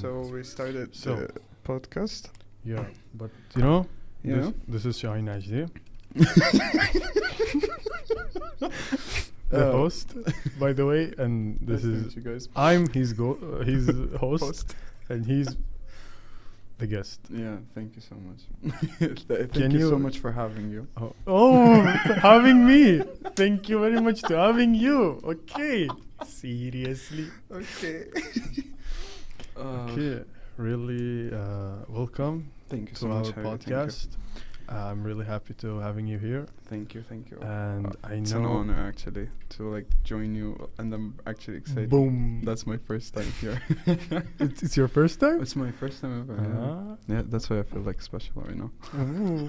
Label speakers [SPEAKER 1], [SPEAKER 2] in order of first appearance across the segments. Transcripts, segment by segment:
[SPEAKER 1] So we started
[SPEAKER 2] So-
[SPEAKER 1] the podcast.
[SPEAKER 2] Yeah, but you know,
[SPEAKER 1] Yeah.
[SPEAKER 2] this is Shahin Najdi, the
[SPEAKER 1] Oh.
[SPEAKER 2] host, by the way, and this
[SPEAKER 1] Nice to
[SPEAKER 2] is
[SPEAKER 1] meet you guys.
[SPEAKER 2] I'm his his host,
[SPEAKER 1] Host.
[SPEAKER 2] and he's the guest.
[SPEAKER 1] Yeah, thank you so much. Thank
[SPEAKER 2] Can
[SPEAKER 1] you so
[SPEAKER 2] you-
[SPEAKER 1] much for having you.
[SPEAKER 2] Oh, having me. Thank you very much to having you. Okay, seriously.
[SPEAKER 1] Okay.
[SPEAKER 2] Okay, really welcome
[SPEAKER 1] Thank you
[SPEAKER 2] to
[SPEAKER 1] so
[SPEAKER 2] our
[SPEAKER 1] much, Harry.
[SPEAKER 2] podcast. I'm really happy to having you here,
[SPEAKER 1] Thank you. Thank you.
[SPEAKER 2] and I
[SPEAKER 1] It's an
[SPEAKER 2] know.
[SPEAKER 1] honor actually to like join you, and I'm actually excited.
[SPEAKER 2] Boom.
[SPEAKER 1] That's my first time here.
[SPEAKER 2] It's your first time?
[SPEAKER 1] It's my first time ever. Yeah.
[SPEAKER 2] Ah.
[SPEAKER 1] Yeah, that's why I feel like special right now.
[SPEAKER 2] Ooh.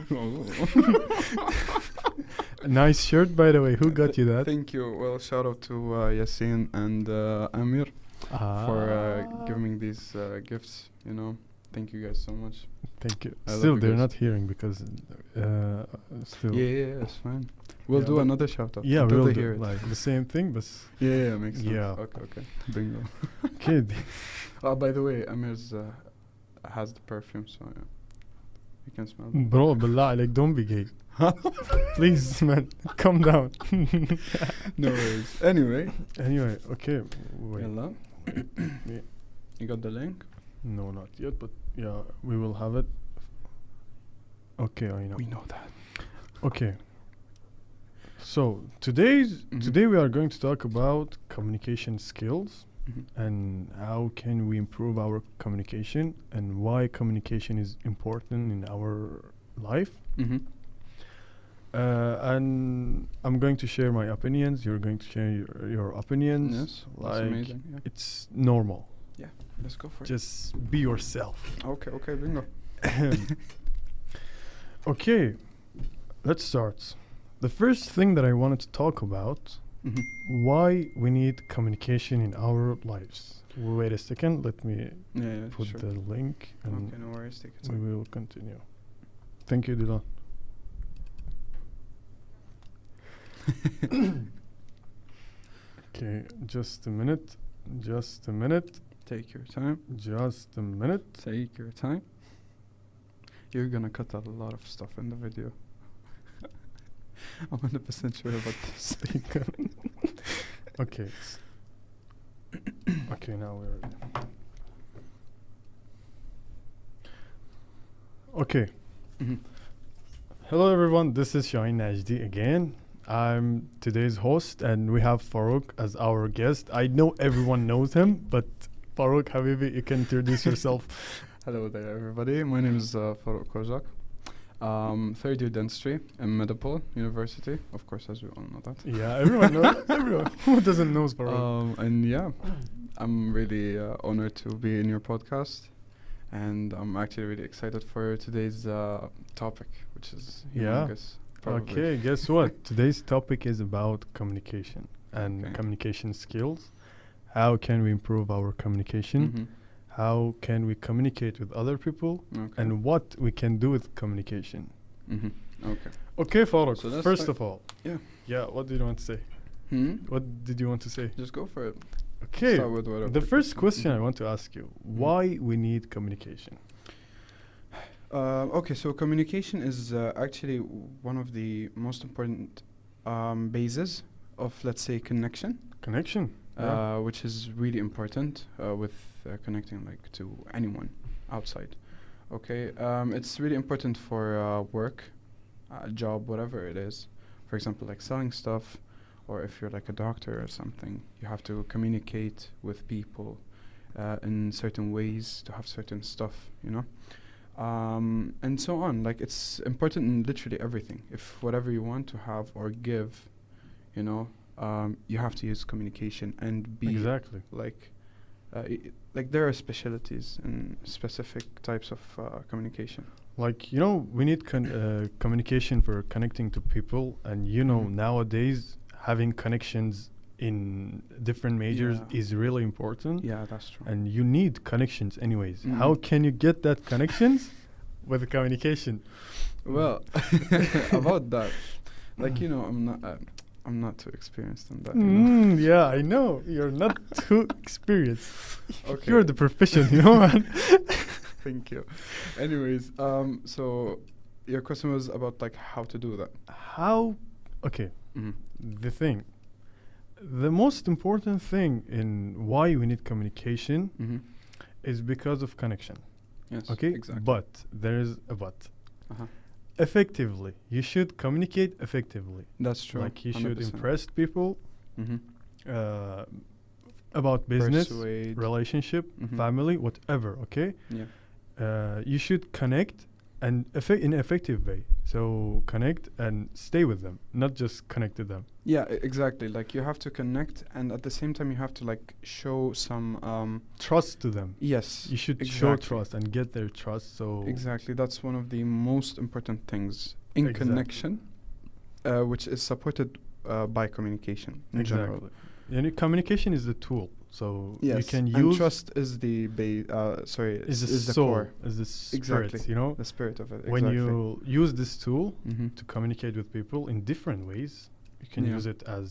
[SPEAKER 2] Nice shirt, by the way. Who got you that?
[SPEAKER 1] Thank you. Well, shout out to Yasin and Amir for giving me these gifts. You know, thank you guys so much.
[SPEAKER 2] Thank you.
[SPEAKER 1] I love
[SPEAKER 2] Still,
[SPEAKER 1] you
[SPEAKER 2] they're
[SPEAKER 1] guys.
[SPEAKER 2] not hearing because still.
[SPEAKER 1] Yeah, it's fine. We'll
[SPEAKER 2] Yeah,
[SPEAKER 1] do
[SPEAKER 2] but-
[SPEAKER 1] another shout out.
[SPEAKER 2] Yeah,
[SPEAKER 1] until
[SPEAKER 2] we'll
[SPEAKER 1] they
[SPEAKER 2] do
[SPEAKER 1] hear it.
[SPEAKER 2] like the same thing, but
[SPEAKER 1] Yeah, makes sense.
[SPEAKER 2] Yeah.
[SPEAKER 1] Okay. Bingo.
[SPEAKER 2] kid.
[SPEAKER 1] Oh, by the way, Amir's has the perfume, so yeah. You can smell it.
[SPEAKER 2] Bro, billah like don't be gay. Please, man, calm down.
[SPEAKER 1] No worries. Anyway.
[SPEAKER 2] Anyway, okay. Wait.
[SPEAKER 1] Yalla.
[SPEAKER 2] Yeah.
[SPEAKER 1] You got the link?
[SPEAKER 2] No, not yet, but yeah, we will have it. Okay, I know.
[SPEAKER 1] We know that.
[SPEAKER 2] Okay. So today we are going to talk about communication skills and how can we improve our communication and why communication is important in our life.
[SPEAKER 1] Mm-hmm.
[SPEAKER 2] And I'm going to share my opinions. You're going to share your opinions.
[SPEAKER 1] Yes, that's
[SPEAKER 2] like
[SPEAKER 1] amazing. Yeah.
[SPEAKER 2] it's normal.
[SPEAKER 1] Let's go for it.
[SPEAKER 2] Just be yourself.
[SPEAKER 1] Okay, bingo.
[SPEAKER 2] Okay, let's start. The first thing that I wanted to talk about,
[SPEAKER 1] Mm-hmm.
[SPEAKER 2] why we need communication in our lives. Wait a second, let me
[SPEAKER 1] Yeah,
[SPEAKER 2] put
[SPEAKER 1] sure.
[SPEAKER 2] the link and
[SPEAKER 1] Okay, no worries. Take it.
[SPEAKER 2] we will continue. Thank you, Dylan. Okay, just a minute.
[SPEAKER 1] Take your time. Take your time. You're gonna cut out a lot of stuff in the video. I'm 100% sure about this.
[SPEAKER 2] Okay. Okay, now we're ready. Okay.
[SPEAKER 1] Mhm.
[SPEAKER 2] Hello everyone, this is Shahin Najdi again. I'm today's host and we have Farrouk as our guest. I know everyone knows him, but Farrouk, Habibi, you can introduce yourself.
[SPEAKER 1] Hello there, everybody. My name is Farrouk Koujak. Third year dentistry in Medipol University, of course, as we all know that.
[SPEAKER 2] Yeah, everyone knows. Everyone who doesn't know Farrouk.
[SPEAKER 1] And yeah, I'm really honored to be in your podcast, and I'm actually really excited for today's topic, which is
[SPEAKER 2] Yeah.
[SPEAKER 1] humongous. Probably.
[SPEAKER 2] Okay, guess what? Today's topic is about communication and
[SPEAKER 1] Okay.
[SPEAKER 2] communication skills. How can we improve our communication?
[SPEAKER 1] Mhm.
[SPEAKER 2] How can we communicate with other people?
[SPEAKER 1] Okay.
[SPEAKER 2] And what we can do with communication.
[SPEAKER 1] Mhm. Okay.
[SPEAKER 2] Okay, Farooq,
[SPEAKER 1] So let's
[SPEAKER 2] first
[SPEAKER 1] start.
[SPEAKER 2] of all.
[SPEAKER 1] Yeah.
[SPEAKER 2] Yeah, what did you want to say? What did you want to say?
[SPEAKER 1] Just go for it.
[SPEAKER 2] Okay,
[SPEAKER 1] Start with whatever.
[SPEAKER 2] the first question I want to ask you, why we need communication?
[SPEAKER 1] Okay, so communication is actually one of the most important bases of, let's say, connection.
[SPEAKER 2] Connection? Yeah.
[SPEAKER 1] Which is really important with connecting like to anyone outside. Okay, it's really important for work, job, whatever it is. For example, like selling stuff, or if you're like a doctor or something, you have to communicate with people in certain ways to have certain stuff, you know, and so on. Like it's important in literally everything. If whatever you want to have or give, you know. You have to use communication and be
[SPEAKER 2] Exactly.
[SPEAKER 1] like there are specialties and specific types of communication.
[SPEAKER 2] Like, you know, we need communication for connecting to people. And, you know,
[SPEAKER 1] Mhm.
[SPEAKER 2] nowadays having connections in different majors
[SPEAKER 1] Yeah.
[SPEAKER 2] is really important.
[SPEAKER 1] Yeah, that's true.
[SPEAKER 2] And you need connections anyways.
[SPEAKER 1] Mhm.
[SPEAKER 2] How can you get that connections? With communication.
[SPEAKER 1] Well, about that, like, you know, I'm not too experienced in that. You know?
[SPEAKER 2] Yeah, I know. You're not too experienced.
[SPEAKER 1] Okay.
[SPEAKER 2] You're the profession, you know, man.
[SPEAKER 1] Thank you. Anyways, so your question was about like how to do that.
[SPEAKER 2] How? Okay.
[SPEAKER 1] Mm-hmm.
[SPEAKER 2] The most important thing in why we need communication
[SPEAKER 1] Mm-hmm.
[SPEAKER 2] is because of connection.
[SPEAKER 1] Yes.
[SPEAKER 2] Okay.
[SPEAKER 1] Exactly.
[SPEAKER 2] But there is a but.
[SPEAKER 1] Uh-huh.
[SPEAKER 2] Effectively, you should communicate effectively.
[SPEAKER 1] That's true.
[SPEAKER 2] Like you should
[SPEAKER 1] 100%.
[SPEAKER 2] impress people
[SPEAKER 1] Mm-hmm.
[SPEAKER 2] uh, about business,
[SPEAKER 1] Persuade.
[SPEAKER 2] relationship,
[SPEAKER 1] Mhm.
[SPEAKER 2] family, whatever. Okay.
[SPEAKER 1] Yeah.
[SPEAKER 2] You should connect and in an effective way. So connect and stay with them, not just connect to them.
[SPEAKER 1] Yeah. Exactly. Like you have to connect, and at the same time, you have to like show some.
[SPEAKER 2] Trust to them.
[SPEAKER 1] Yes.
[SPEAKER 2] You should show
[SPEAKER 1] exactly.
[SPEAKER 2] trust and get their trust. So
[SPEAKER 1] Exactly. That's one of the most important things in
[SPEAKER 2] Exactly.
[SPEAKER 1] connection, which is supported by communication in general.
[SPEAKER 2] And communication is the tool. So
[SPEAKER 1] Yes.
[SPEAKER 2] you can
[SPEAKER 1] and
[SPEAKER 2] use
[SPEAKER 1] trust is the
[SPEAKER 2] is the
[SPEAKER 1] core,
[SPEAKER 2] soul, is the spirit.
[SPEAKER 1] Exactly.
[SPEAKER 2] You know,
[SPEAKER 1] the spirit of it.
[SPEAKER 2] when
[SPEAKER 1] exactly.
[SPEAKER 2] you use this tool
[SPEAKER 1] Mm-hmm.
[SPEAKER 2] to communicate with people in different ways, you can
[SPEAKER 1] Yeah.
[SPEAKER 2] use it as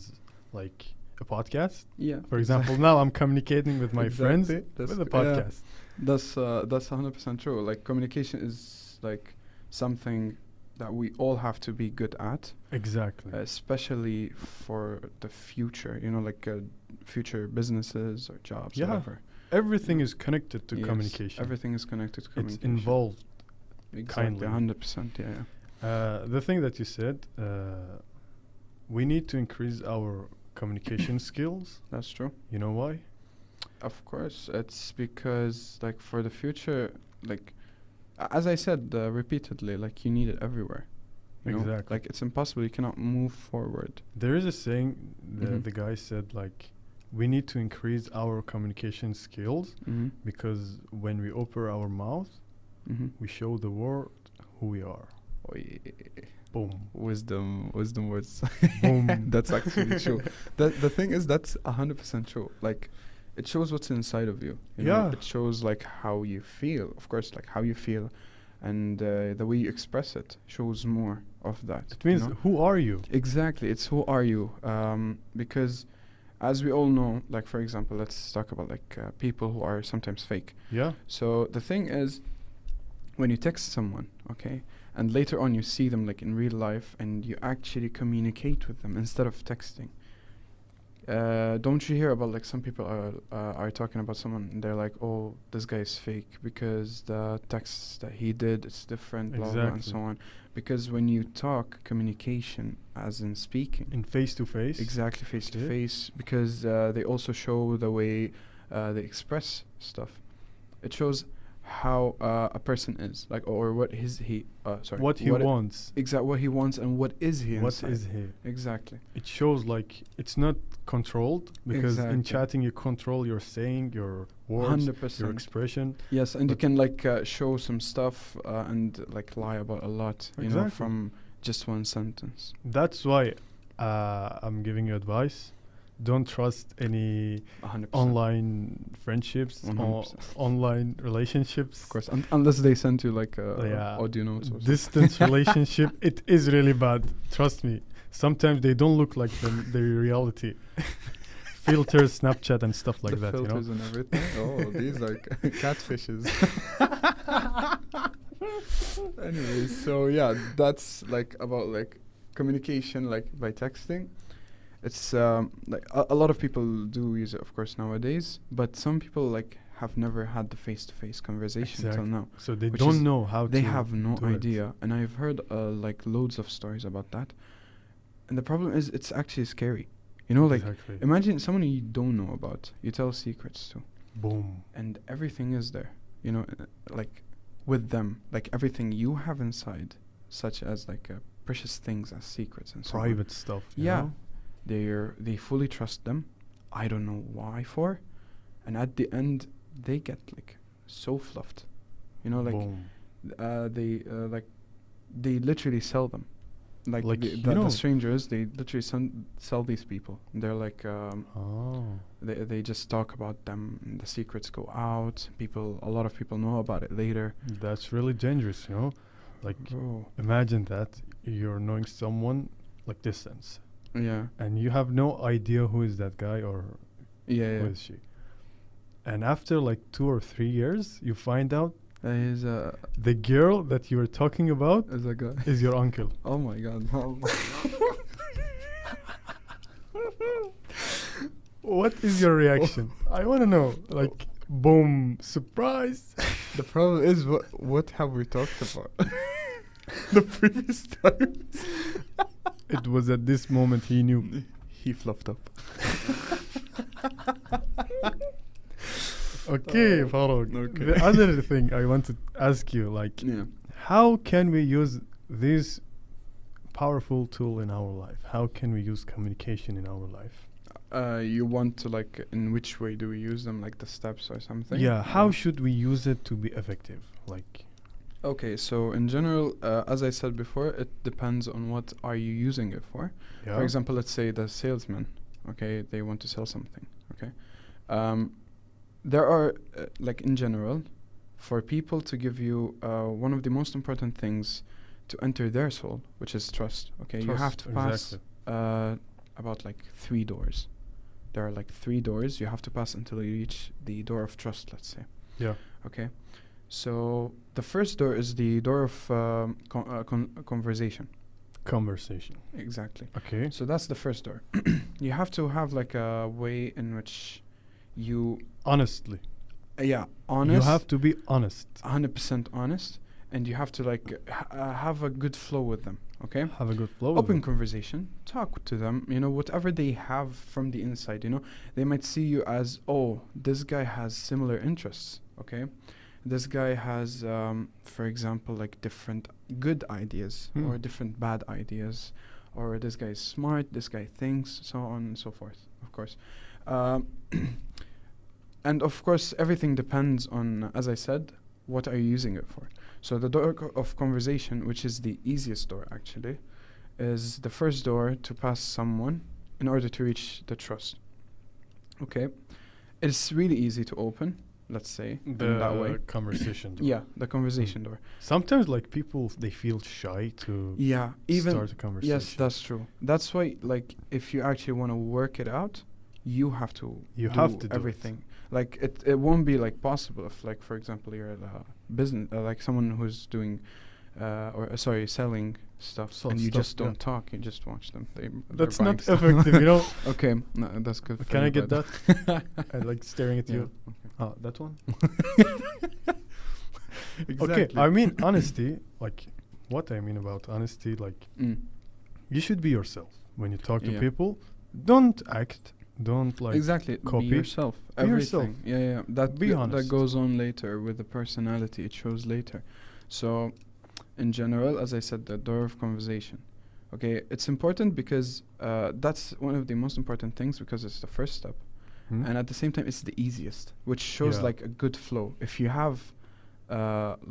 [SPEAKER 2] like a podcast.
[SPEAKER 1] Yeah.
[SPEAKER 2] For example, now I'm communicating with my friends
[SPEAKER 1] Exactly.
[SPEAKER 2] with a
[SPEAKER 1] Yeah.
[SPEAKER 2] podcast.
[SPEAKER 1] That's 100% true. Like communication is like something that we all have to be good at,
[SPEAKER 2] Exactly.
[SPEAKER 1] especially for the future. You know, like future businesses or jobs,
[SPEAKER 2] Yeah.
[SPEAKER 1] whatever.
[SPEAKER 2] Everything is connected to
[SPEAKER 1] Yes,
[SPEAKER 2] communication.
[SPEAKER 1] Everything is connected to
[SPEAKER 2] It's
[SPEAKER 1] communication.
[SPEAKER 2] involved.
[SPEAKER 1] Exactly.
[SPEAKER 2] kindly.
[SPEAKER 1] 100%. Yeah.
[SPEAKER 2] The thing that you said, we need to increase our communication skills.
[SPEAKER 1] That's true.
[SPEAKER 2] You know why?
[SPEAKER 1] Of course, it's because like for the future, like as I said repeatedly, like you need it everywhere. You know?
[SPEAKER 2] Exactly.
[SPEAKER 1] Like it's impossible. You cannot move forward.
[SPEAKER 2] There is a saying,
[SPEAKER 1] Mhm.
[SPEAKER 2] the guy said, like, we need to increase our communication skills
[SPEAKER 1] Mm-hmm.
[SPEAKER 2] because when we open our mouth,
[SPEAKER 1] Mm-hmm.
[SPEAKER 2] we show the world who we are.
[SPEAKER 1] Oh, yeah.
[SPEAKER 2] Boom.
[SPEAKER 1] Wisdom words.
[SPEAKER 2] Boom.
[SPEAKER 1] That's actually true. The thing is, that's 100% true. Like, it shows what's inside of you. You know?
[SPEAKER 2] Yeah.
[SPEAKER 1] It shows like how you feel. Of course, like how you feel, and the way you express it shows more of that.
[SPEAKER 2] It means,
[SPEAKER 1] you know?
[SPEAKER 2] who are you?
[SPEAKER 1] Exactly. It's who are you? Because, as we all know, like for example, let's talk about like people who are sometimes fake.
[SPEAKER 2] Yeah.
[SPEAKER 1] So the thing is, when you text someone, okay, and later on you see them like in real life, and you actually communicate with them instead of texting. Don't you hear about like some people are talking about someone and they're like, oh, this guy is fake because the text that he did is different, blah blah, and so
[SPEAKER 2] Exactly.
[SPEAKER 1] on. Because when you talk communication, as in speaking,
[SPEAKER 2] In face to face.
[SPEAKER 1] exactly face to
[SPEAKER 2] Yeah.
[SPEAKER 1] face, because they also show the way they express stuff. It shows how a person is like, or what
[SPEAKER 2] What he wants.
[SPEAKER 1] what he wants and what is he
[SPEAKER 2] What
[SPEAKER 1] inside.
[SPEAKER 2] is he?
[SPEAKER 1] Exactly.
[SPEAKER 2] It shows like it's not controlled because in
[SPEAKER 1] Exactly.
[SPEAKER 2] chatting you control your saying, your words,
[SPEAKER 1] 100%.
[SPEAKER 2] your expression.
[SPEAKER 1] Yes, and you
[SPEAKER 2] But-
[SPEAKER 1] can like show some stuff and like lie about a lot, you know,
[SPEAKER 2] Exactly.
[SPEAKER 1] from just one sentence.
[SPEAKER 2] That's why I'm giving you advice. Don't trust any
[SPEAKER 1] 100%.
[SPEAKER 2] online friendships or
[SPEAKER 1] 100%.
[SPEAKER 2] online relationships.
[SPEAKER 1] Of course, unless they send you like
[SPEAKER 2] Yeah.
[SPEAKER 1] audio notes or
[SPEAKER 2] Distance relationship, it is really bad. Trust me. Sometimes they don't look like the reality. Filters, Snapchat, and stuff like
[SPEAKER 1] the
[SPEAKER 2] that. You know.
[SPEAKER 1] filters and everything. Oh, these are catfishes. Anyways, so yeah, that's like about like communication, like by texting. It's like a lot of people do use it, of course, nowadays. But some people like have never had the face-to-face conversation till
[SPEAKER 2] Exactly.
[SPEAKER 1] now.
[SPEAKER 2] So they
[SPEAKER 1] Which
[SPEAKER 2] don't
[SPEAKER 1] is-
[SPEAKER 2] know how
[SPEAKER 1] They
[SPEAKER 2] to.
[SPEAKER 1] have no
[SPEAKER 2] do it.
[SPEAKER 1] idea, and I've heard like loads of stories about that. And the problem is, it's actually scary. You know, like
[SPEAKER 2] Exactly.
[SPEAKER 1] imagine someone you don't know about, you tell secrets to,
[SPEAKER 2] Boom.
[SPEAKER 1] and everything is there. You know, like with them, like everything you have inside, such as like precious things as secrets and so on.
[SPEAKER 2] Private stuff. you
[SPEAKER 1] Yeah,
[SPEAKER 2] know?
[SPEAKER 1] they fully trust them. I don't know why for, and at the end they get like so fluffed. You know, like
[SPEAKER 2] Boom.
[SPEAKER 1] they literally sell them. Like
[SPEAKER 2] you know-
[SPEAKER 1] the strangers, they literally sell these people. They're like
[SPEAKER 2] Oh.
[SPEAKER 1] they just talk about them. And the secrets go out. A lot of people know about it later.
[SPEAKER 2] That's really dangerous, you know? Like,
[SPEAKER 1] Bro.
[SPEAKER 2] imagine that you're knowing someone like distance.
[SPEAKER 1] Yeah.
[SPEAKER 2] and you have no idea who is that guy or
[SPEAKER 1] Yeah.
[SPEAKER 2] who
[SPEAKER 1] Yeah.
[SPEAKER 2] is she. And after like 2 or 3 years, you find out
[SPEAKER 1] He's
[SPEAKER 2] the girl that you were talking about
[SPEAKER 1] is a guy.
[SPEAKER 2] is your uncle.
[SPEAKER 1] Oh my god.
[SPEAKER 2] What is your reaction? I want to know. Like, boom, surprise.
[SPEAKER 1] The problem is what have we talked about?
[SPEAKER 2] The previous time. It was at this moment he knew.
[SPEAKER 1] He fluffed up.
[SPEAKER 2] Okay, Farrouk.
[SPEAKER 1] okay.
[SPEAKER 2] The other thing I want to ask you, like,
[SPEAKER 1] Yeah.
[SPEAKER 2] how can we use this powerful tool in our life? How can we use communication in our life?
[SPEAKER 1] You want to like in which way do we use them, like the steps or something?
[SPEAKER 2] Yeah, how should we use it to be effective? Like,
[SPEAKER 1] Okay, so in general, as I said before, it depends on what are you using it for.
[SPEAKER 2] yeah.
[SPEAKER 1] For example, let's say the salesman, okay, they want to sell something, okay. There are, like in general, for people to give you one of the most important things to enter their soul, which is trust, okay. You have to pass about like 3 doors. There are like 3 doors you have to pass until you reach the door of trust, let's say.
[SPEAKER 2] Yeah.
[SPEAKER 1] Okay. So the first door is the door of conversation.
[SPEAKER 2] Conversation.
[SPEAKER 1] Exactly.
[SPEAKER 2] Okay.
[SPEAKER 1] So that's the first door. You have to have like a way in which you,
[SPEAKER 2] Honestly.
[SPEAKER 1] yeah, honest.
[SPEAKER 2] You have to be honest.
[SPEAKER 1] 100% honest, and you have to like have a good flow with them. Okay.
[SPEAKER 2] Have a good flow. with
[SPEAKER 1] Open
[SPEAKER 2] them.
[SPEAKER 1] conversation. Talk to them. You know, whatever they have from the inside. You know, they might see you as, oh, this guy has similar interests. Okay. This guy has, for example, like different good ideas or different bad ideas, or this guy is smart, this guy thinks, so on and so forth, of course. And of course, everything depends on, as I said, what are you using it for? So the door of conversation, which is the easiest door actually, is the first door to pass someone in order to reach the trust. Okay? It's really easy to open. Let's say in that way.
[SPEAKER 2] The conversation door.
[SPEAKER 1] Yeah, the conversation door.
[SPEAKER 2] Sometimes like people they feel shy to
[SPEAKER 1] Yeah, even
[SPEAKER 2] start a conversation.
[SPEAKER 1] yes, that's true. That's why, like, if you actually want to work it out, you have to do everything. Like it won't be like possible if, like, for example, you're at a business, like someone who's doing, selling stuff,
[SPEAKER 2] Sell
[SPEAKER 1] and you
[SPEAKER 2] stuff,
[SPEAKER 1] just don't talk, you just watch them.
[SPEAKER 2] That's
[SPEAKER 1] they're buying
[SPEAKER 2] not
[SPEAKER 1] stuff.
[SPEAKER 2] effective, you know.
[SPEAKER 1] Okay, no, that's good.
[SPEAKER 2] Can I get that? I like staring at
[SPEAKER 1] Yeah,
[SPEAKER 2] you. Oh, that one.
[SPEAKER 1] Exactly.
[SPEAKER 2] Okay, I mean honesty. Like, what I mean about honesty, like you should be yourself when you talk to
[SPEAKER 1] Yeah.
[SPEAKER 2] people. Don't act. Don't like
[SPEAKER 1] exactly.
[SPEAKER 2] copy.
[SPEAKER 1] Be yourself.
[SPEAKER 2] Be yourself.
[SPEAKER 1] Everything. Yeah. That
[SPEAKER 2] Be
[SPEAKER 1] that
[SPEAKER 2] honest.
[SPEAKER 1] goes on later with the personality. It shows later. So, in general, as I said, the door of conversation. Okay, it's important because that's one of the most important things because it's the first step, and at the same time, it's the easiest, which shows
[SPEAKER 2] Yeah.
[SPEAKER 1] like a good flow. If you have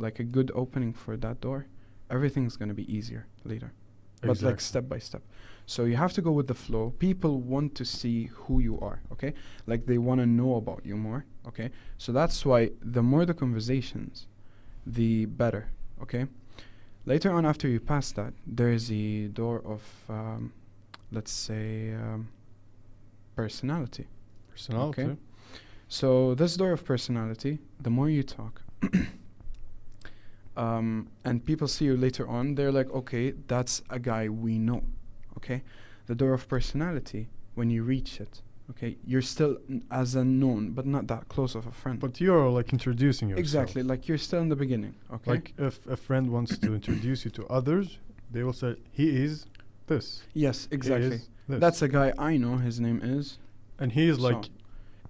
[SPEAKER 1] like a good opening for that door, everything's gonna be easier later. But like step by step. So you have to go with the flow. People want to see who you are, okay? Like they want to know about you more, okay? So that's why the more the conversations, the better, okay? Later on, after you pass that, there is the door of, let's say, personality.
[SPEAKER 2] personality.
[SPEAKER 1] Okay. So this door of personality, the more you talk, and people see you later on, they're like, okay, that's a guy we know, okay? The door of personality, when you reach it, okay, you're still as unknown, but not that close of a friend.
[SPEAKER 2] But you're like introducing yourself.
[SPEAKER 1] Exactly, like you're still in the beginning, okay?
[SPEAKER 2] Like if a friend wants to introduce you to others, they will say he is this.
[SPEAKER 1] Yes,
[SPEAKER 2] He
[SPEAKER 1] exactly.
[SPEAKER 2] is this.
[SPEAKER 1] That's a guy I know, his name is.
[SPEAKER 2] and he is
[SPEAKER 1] so.
[SPEAKER 2] like,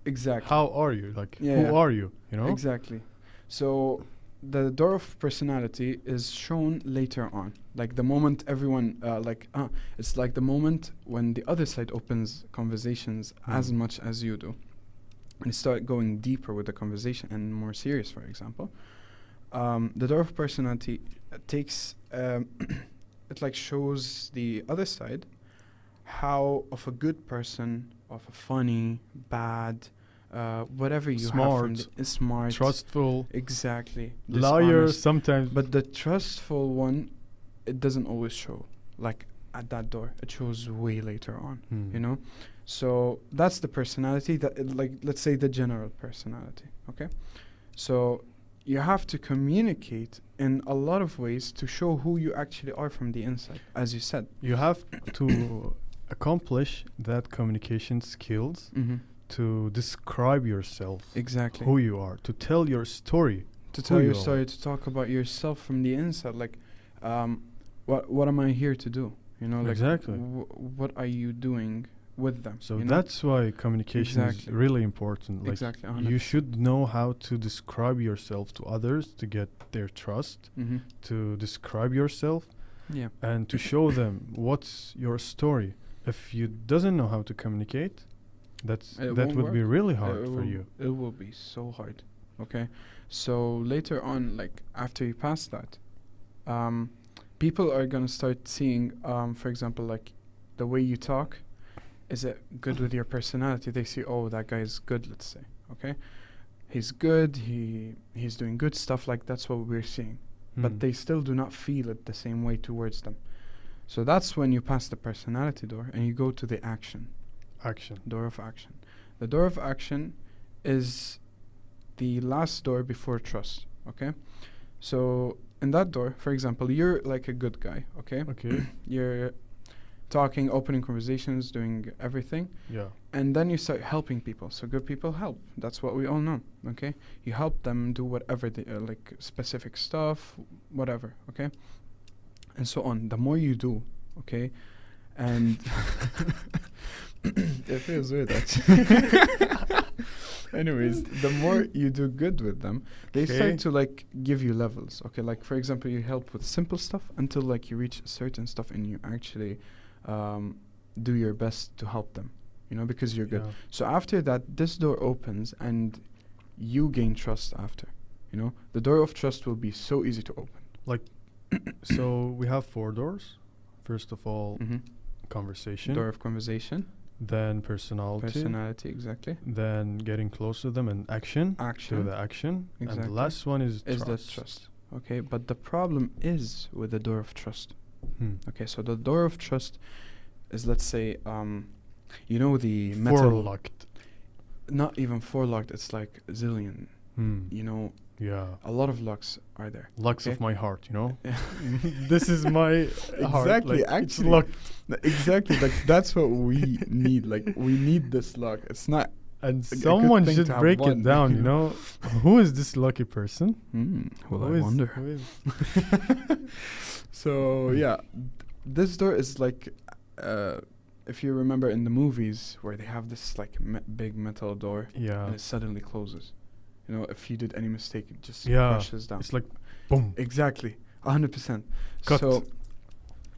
[SPEAKER 1] Exactly.
[SPEAKER 2] how are you? Like,
[SPEAKER 1] Yeah,
[SPEAKER 2] who
[SPEAKER 1] yeah.
[SPEAKER 2] are you? You know?
[SPEAKER 1] Exactly. So the door of personality is shown later on. Like the moment everyone, it's like the moment when the other side opens conversations as much as you do. And start going deeper with the conversation and more serious, for example. The door of personality takes, it like shows the other side how of a good person, of a funny, bad, whatever you have from smart,
[SPEAKER 2] trustful,
[SPEAKER 1] exactly,
[SPEAKER 2] liar
[SPEAKER 1] dishonest.
[SPEAKER 2] sometimes.
[SPEAKER 1] But the trustful one, it doesn't always show. Like at that door. It shows way later on,
[SPEAKER 2] Hmm.
[SPEAKER 1] you know. So that's the personality like, let's say the general personality, okay? So you have to communicate in a lot of ways to show who you actually are from the inside, as you said.
[SPEAKER 2] You have to accomplish that communication skills
[SPEAKER 1] Mm-hmm.
[SPEAKER 2] to describe yourself,
[SPEAKER 1] Exactly.
[SPEAKER 2] who you are, to tell your story.
[SPEAKER 1] To
[SPEAKER 2] who
[SPEAKER 1] tell
[SPEAKER 2] you
[SPEAKER 1] your
[SPEAKER 2] are.
[SPEAKER 1] story, to talk about yourself from the inside, like, what am I here to do? You know, like,
[SPEAKER 2] Exactly.
[SPEAKER 1] What are you doing with them?
[SPEAKER 2] So
[SPEAKER 1] you know?
[SPEAKER 2] that's why communication is
[SPEAKER 1] Exactly.
[SPEAKER 2] really important. Like
[SPEAKER 1] Exactly.
[SPEAKER 2] you should know how to describe yourself to others to get their trust,
[SPEAKER 1] Mm-hmm.
[SPEAKER 2] to describe yourself
[SPEAKER 1] Yeah.
[SPEAKER 2] and to show them what's your story. If you doesn't know how to communicate, that
[SPEAKER 1] won't
[SPEAKER 2] would be
[SPEAKER 1] work.
[SPEAKER 2] really hard
[SPEAKER 1] it
[SPEAKER 2] for
[SPEAKER 1] will,
[SPEAKER 2] you.
[SPEAKER 1] It will be so hard. Okay. So later on, like after you pass that, people are gonna start seeing, for example, like the way you talk. Is it good with your personality? They see, oh, that guy is good. Let's say, okay, he's good. He's doing good stuff. Like that's what we're seeing. But they still do not feel it the same way towards them. So that's when you pass the personality door and you go to the action. Door of action. The door of action is the last door before trust. Okay. So in that door, for example, you're like a good guy. Okay.
[SPEAKER 2] Okay.
[SPEAKER 1] You're talking, opening conversations, doing everything.
[SPEAKER 2] Yeah.
[SPEAKER 1] And then you start helping people. So good people help. That's what we all know. Okay. You help them do whatever they like, specific stuff, whatever. Okay. And so on. The more you do, okay, and it feels weird actually. Anyways, the more you do good with them, they start to like give you levels. Okay, like for example, you help with simple stuff until like you reach certain stuff and you actually do your best to help them. You know, because you're good.
[SPEAKER 2] Yeah.
[SPEAKER 1] So after that, this door opens and you gain trust after. You know, the door of trust will be so easy to open.
[SPEAKER 2] Like, so we have 4 doors. First of all,
[SPEAKER 1] Mm-hmm.
[SPEAKER 2] conversation.
[SPEAKER 1] Door of conversation.
[SPEAKER 2] Then personality.
[SPEAKER 1] Exactly.
[SPEAKER 2] Then getting close to them and action.
[SPEAKER 1] Action.
[SPEAKER 2] Do the action. And
[SPEAKER 1] Exactly.
[SPEAKER 2] the last one is
[SPEAKER 1] Is
[SPEAKER 2] trust.
[SPEAKER 1] the trust. Okay, but the problem is with the door of trust.
[SPEAKER 2] Hmm.
[SPEAKER 1] Okay, so the door of trust is, let's say, you know, the metal.
[SPEAKER 2] Four-locked.
[SPEAKER 1] Not even four-locked. It's like a zillion.
[SPEAKER 2] Hmm.
[SPEAKER 1] You know,
[SPEAKER 2] Yeah.
[SPEAKER 1] a lot of locks are there.
[SPEAKER 2] Locks
[SPEAKER 1] Okay.
[SPEAKER 2] of my heart, you know? This is my heart.
[SPEAKER 1] Exactly,
[SPEAKER 2] Like, it's
[SPEAKER 1] actually.
[SPEAKER 2] locked.
[SPEAKER 1] Exactly, like that's what we need. Like we need this lock. It's not.
[SPEAKER 2] And
[SPEAKER 1] good
[SPEAKER 2] someone
[SPEAKER 1] thing
[SPEAKER 2] should
[SPEAKER 1] to have
[SPEAKER 2] break
[SPEAKER 1] one,
[SPEAKER 2] it down,
[SPEAKER 1] you
[SPEAKER 2] you know? Who is this lucky person?
[SPEAKER 1] Well,
[SPEAKER 2] Who
[SPEAKER 1] I
[SPEAKER 2] is-
[SPEAKER 1] wonder.
[SPEAKER 2] who is-
[SPEAKER 1] So yeah, this door is like, if you remember in the movies where they have this like big metal door
[SPEAKER 2] Yeah.
[SPEAKER 1] and it suddenly closes. You know, if you did any mistake, it just
[SPEAKER 2] Yeah.
[SPEAKER 1] crashes down.
[SPEAKER 2] It's like, boom.
[SPEAKER 1] Exactly, 100%.
[SPEAKER 2] Cut.
[SPEAKER 1] So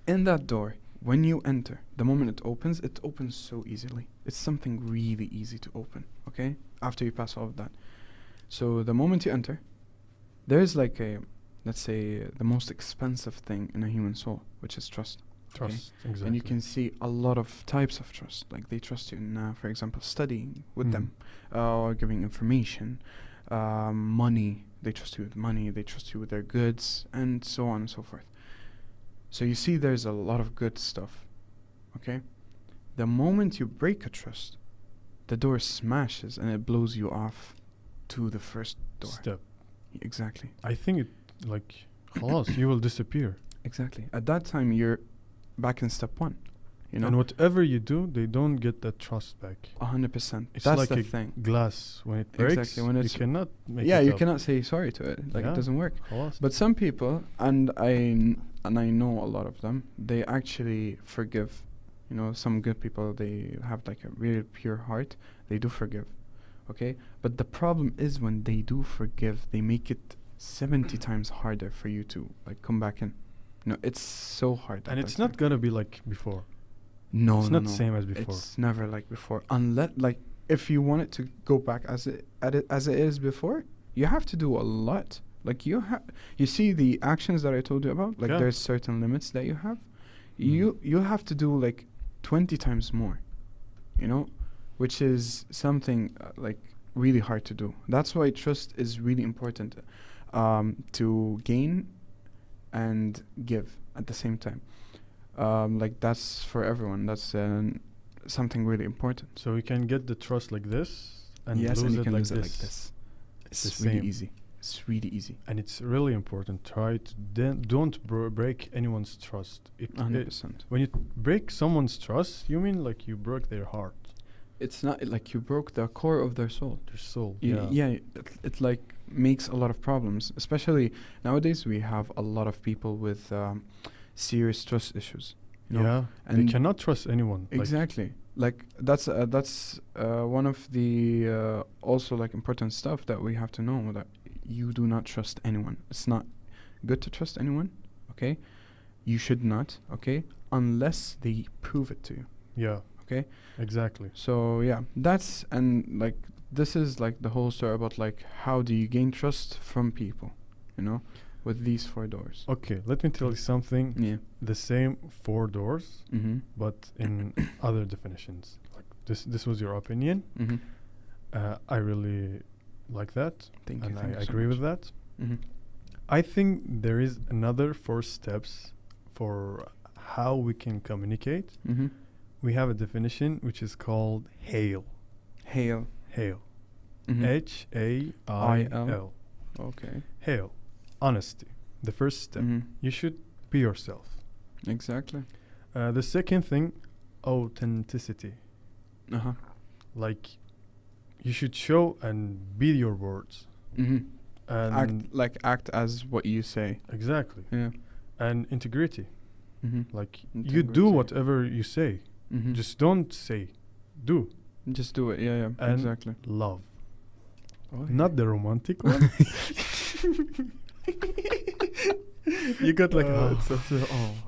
[SPEAKER 1] in that door, when you enter, the moment it opens so easily. It's something really easy to open. Okay, after you pass all of that. So the moment you enter, there's like a, let's say, the most expensive thing in a human soul, which is trust.
[SPEAKER 2] Trust. Exactly.
[SPEAKER 1] And you can see a lot of types of trust. Like they trust you in, for example, studying with them, or giving information, money. They trust you with money. They trust you with their goods, and so on and so forth. So you see, there's a lot of good stuff. Okay, the moment you break a trust, the door smashes and it blows you off to the first door.
[SPEAKER 2] Step.
[SPEAKER 1] Exactly.
[SPEAKER 2] I think it, like, خلاص, you will disappear.
[SPEAKER 1] Exactly. At that time, you're back in step one. You know,
[SPEAKER 2] And whatever you do, they don't get that trust back.
[SPEAKER 1] 100%.
[SPEAKER 2] It's
[SPEAKER 1] That's
[SPEAKER 2] like
[SPEAKER 1] the
[SPEAKER 2] a
[SPEAKER 1] thing.
[SPEAKER 2] glass. When it breaks,
[SPEAKER 1] Exactly, when
[SPEAKER 2] you
[SPEAKER 1] it's-
[SPEAKER 2] cannot make
[SPEAKER 1] Yeah,
[SPEAKER 2] it
[SPEAKER 1] you
[SPEAKER 2] up.
[SPEAKER 1] cannot say sorry to it. Like
[SPEAKER 2] Yeah.
[SPEAKER 1] it doesn't work.
[SPEAKER 2] خلاص.
[SPEAKER 1] But some people, and I know a lot of them, they actually forgive. You know, some good people, they have like a really pure heart. They do forgive. Okay? But the problem is when they do forgive, they make it 70 times harder for you to like come back in. No, it's so hard.
[SPEAKER 2] And
[SPEAKER 1] at
[SPEAKER 2] it's
[SPEAKER 1] that
[SPEAKER 2] not
[SPEAKER 1] time.
[SPEAKER 2] gonna be like before.
[SPEAKER 1] No,
[SPEAKER 2] It's
[SPEAKER 1] no,
[SPEAKER 2] not
[SPEAKER 1] no.
[SPEAKER 2] the same as before.
[SPEAKER 1] It's never like before. Unless, like, if you want it to go back as it is before, you have to do a lot. Like you see the actions that I told you about. Like
[SPEAKER 2] Yeah.
[SPEAKER 1] there's certain limits that you have.
[SPEAKER 2] Mm.
[SPEAKER 1] You have to do like 20 times more. You know, which is something like really hard to do. That's why trust is really important to gain and give at the same time. like that's for everyone. That's something really important.
[SPEAKER 2] So we can get the trust like this and
[SPEAKER 1] Yes,
[SPEAKER 2] lose
[SPEAKER 1] and you
[SPEAKER 2] it
[SPEAKER 1] can
[SPEAKER 2] like
[SPEAKER 1] lose
[SPEAKER 2] this.
[SPEAKER 1] it like this. It's
[SPEAKER 2] the
[SPEAKER 1] really
[SPEAKER 2] same.
[SPEAKER 1] easy. It's really easy.
[SPEAKER 2] And it's really important. Try to don't break anyone's trust.
[SPEAKER 1] 100%.
[SPEAKER 2] When you break someone's trust, you mean like you broke their heart,
[SPEAKER 1] It's not like you broke the core of their soul.
[SPEAKER 2] their soul.
[SPEAKER 1] Yeah, it like makes a lot of problems. Especially nowadays, we have a lot of people with serious trust issues. You know?
[SPEAKER 2] Yeah. And you
[SPEAKER 1] And
[SPEAKER 2] cannot trust anyone.
[SPEAKER 1] exactly. Like that's one of the also like important stuff that we have to know, that you do not trust anyone. It's not good to trust anyone. Okay, you should not. Okay, unless they prove it to you.
[SPEAKER 2] Yeah.
[SPEAKER 1] Okay.
[SPEAKER 2] Exactly.
[SPEAKER 1] So yeah, that's and like this is like the whole story about like how do you gain trust from people, you know, with these 4 doors.
[SPEAKER 2] Okay, let me tell you something.
[SPEAKER 1] Yeah.
[SPEAKER 2] The same 4 doors,
[SPEAKER 1] Mm-hmm.
[SPEAKER 2] but in other definitions. Like this was your opinion.
[SPEAKER 1] Mm-hmm.
[SPEAKER 2] I really like that,
[SPEAKER 1] Thank you.
[SPEAKER 2] and
[SPEAKER 1] Thank
[SPEAKER 2] I
[SPEAKER 1] you so
[SPEAKER 2] agree
[SPEAKER 1] much.
[SPEAKER 2] with that.
[SPEAKER 1] Mm-hmm.
[SPEAKER 2] I think there is another 4 steps for how we can communicate.
[SPEAKER 1] Mm-hmm.
[SPEAKER 2] We have a definition which is called HAIL.
[SPEAKER 1] Hail.
[SPEAKER 2] HAIL.
[SPEAKER 1] Mm-hmm.
[SPEAKER 2] HAIL.
[SPEAKER 1] Okay.
[SPEAKER 2] HAIL. Honesty. The first step.
[SPEAKER 1] Mm-hmm.
[SPEAKER 2] You should be yourself.
[SPEAKER 1] Exactly.
[SPEAKER 2] The second thing, authenticity.
[SPEAKER 1] Uh-huh.
[SPEAKER 2] Like, you should show and be your words.
[SPEAKER 1] Mm-hmm.
[SPEAKER 2] And
[SPEAKER 1] Act as what you say.
[SPEAKER 2] exactly.
[SPEAKER 1] Yeah.
[SPEAKER 2] And integrity.
[SPEAKER 1] Mm-hmm.
[SPEAKER 2] Like, you do
[SPEAKER 1] Integrity.
[SPEAKER 2] whatever you say.
[SPEAKER 1] Mm-hmm.
[SPEAKER 2] Just don't say. Do.
[SPEAKER 1] Just do it. Yeah.
[SPEAKER 2] And
[SPEAKER 1] Exactly.
[SPEAKER 2] love.
[SPEAKER 1] Oh,
[SPEAKER 2] Not the romantic one. You got like
[SPEAKER 1] oh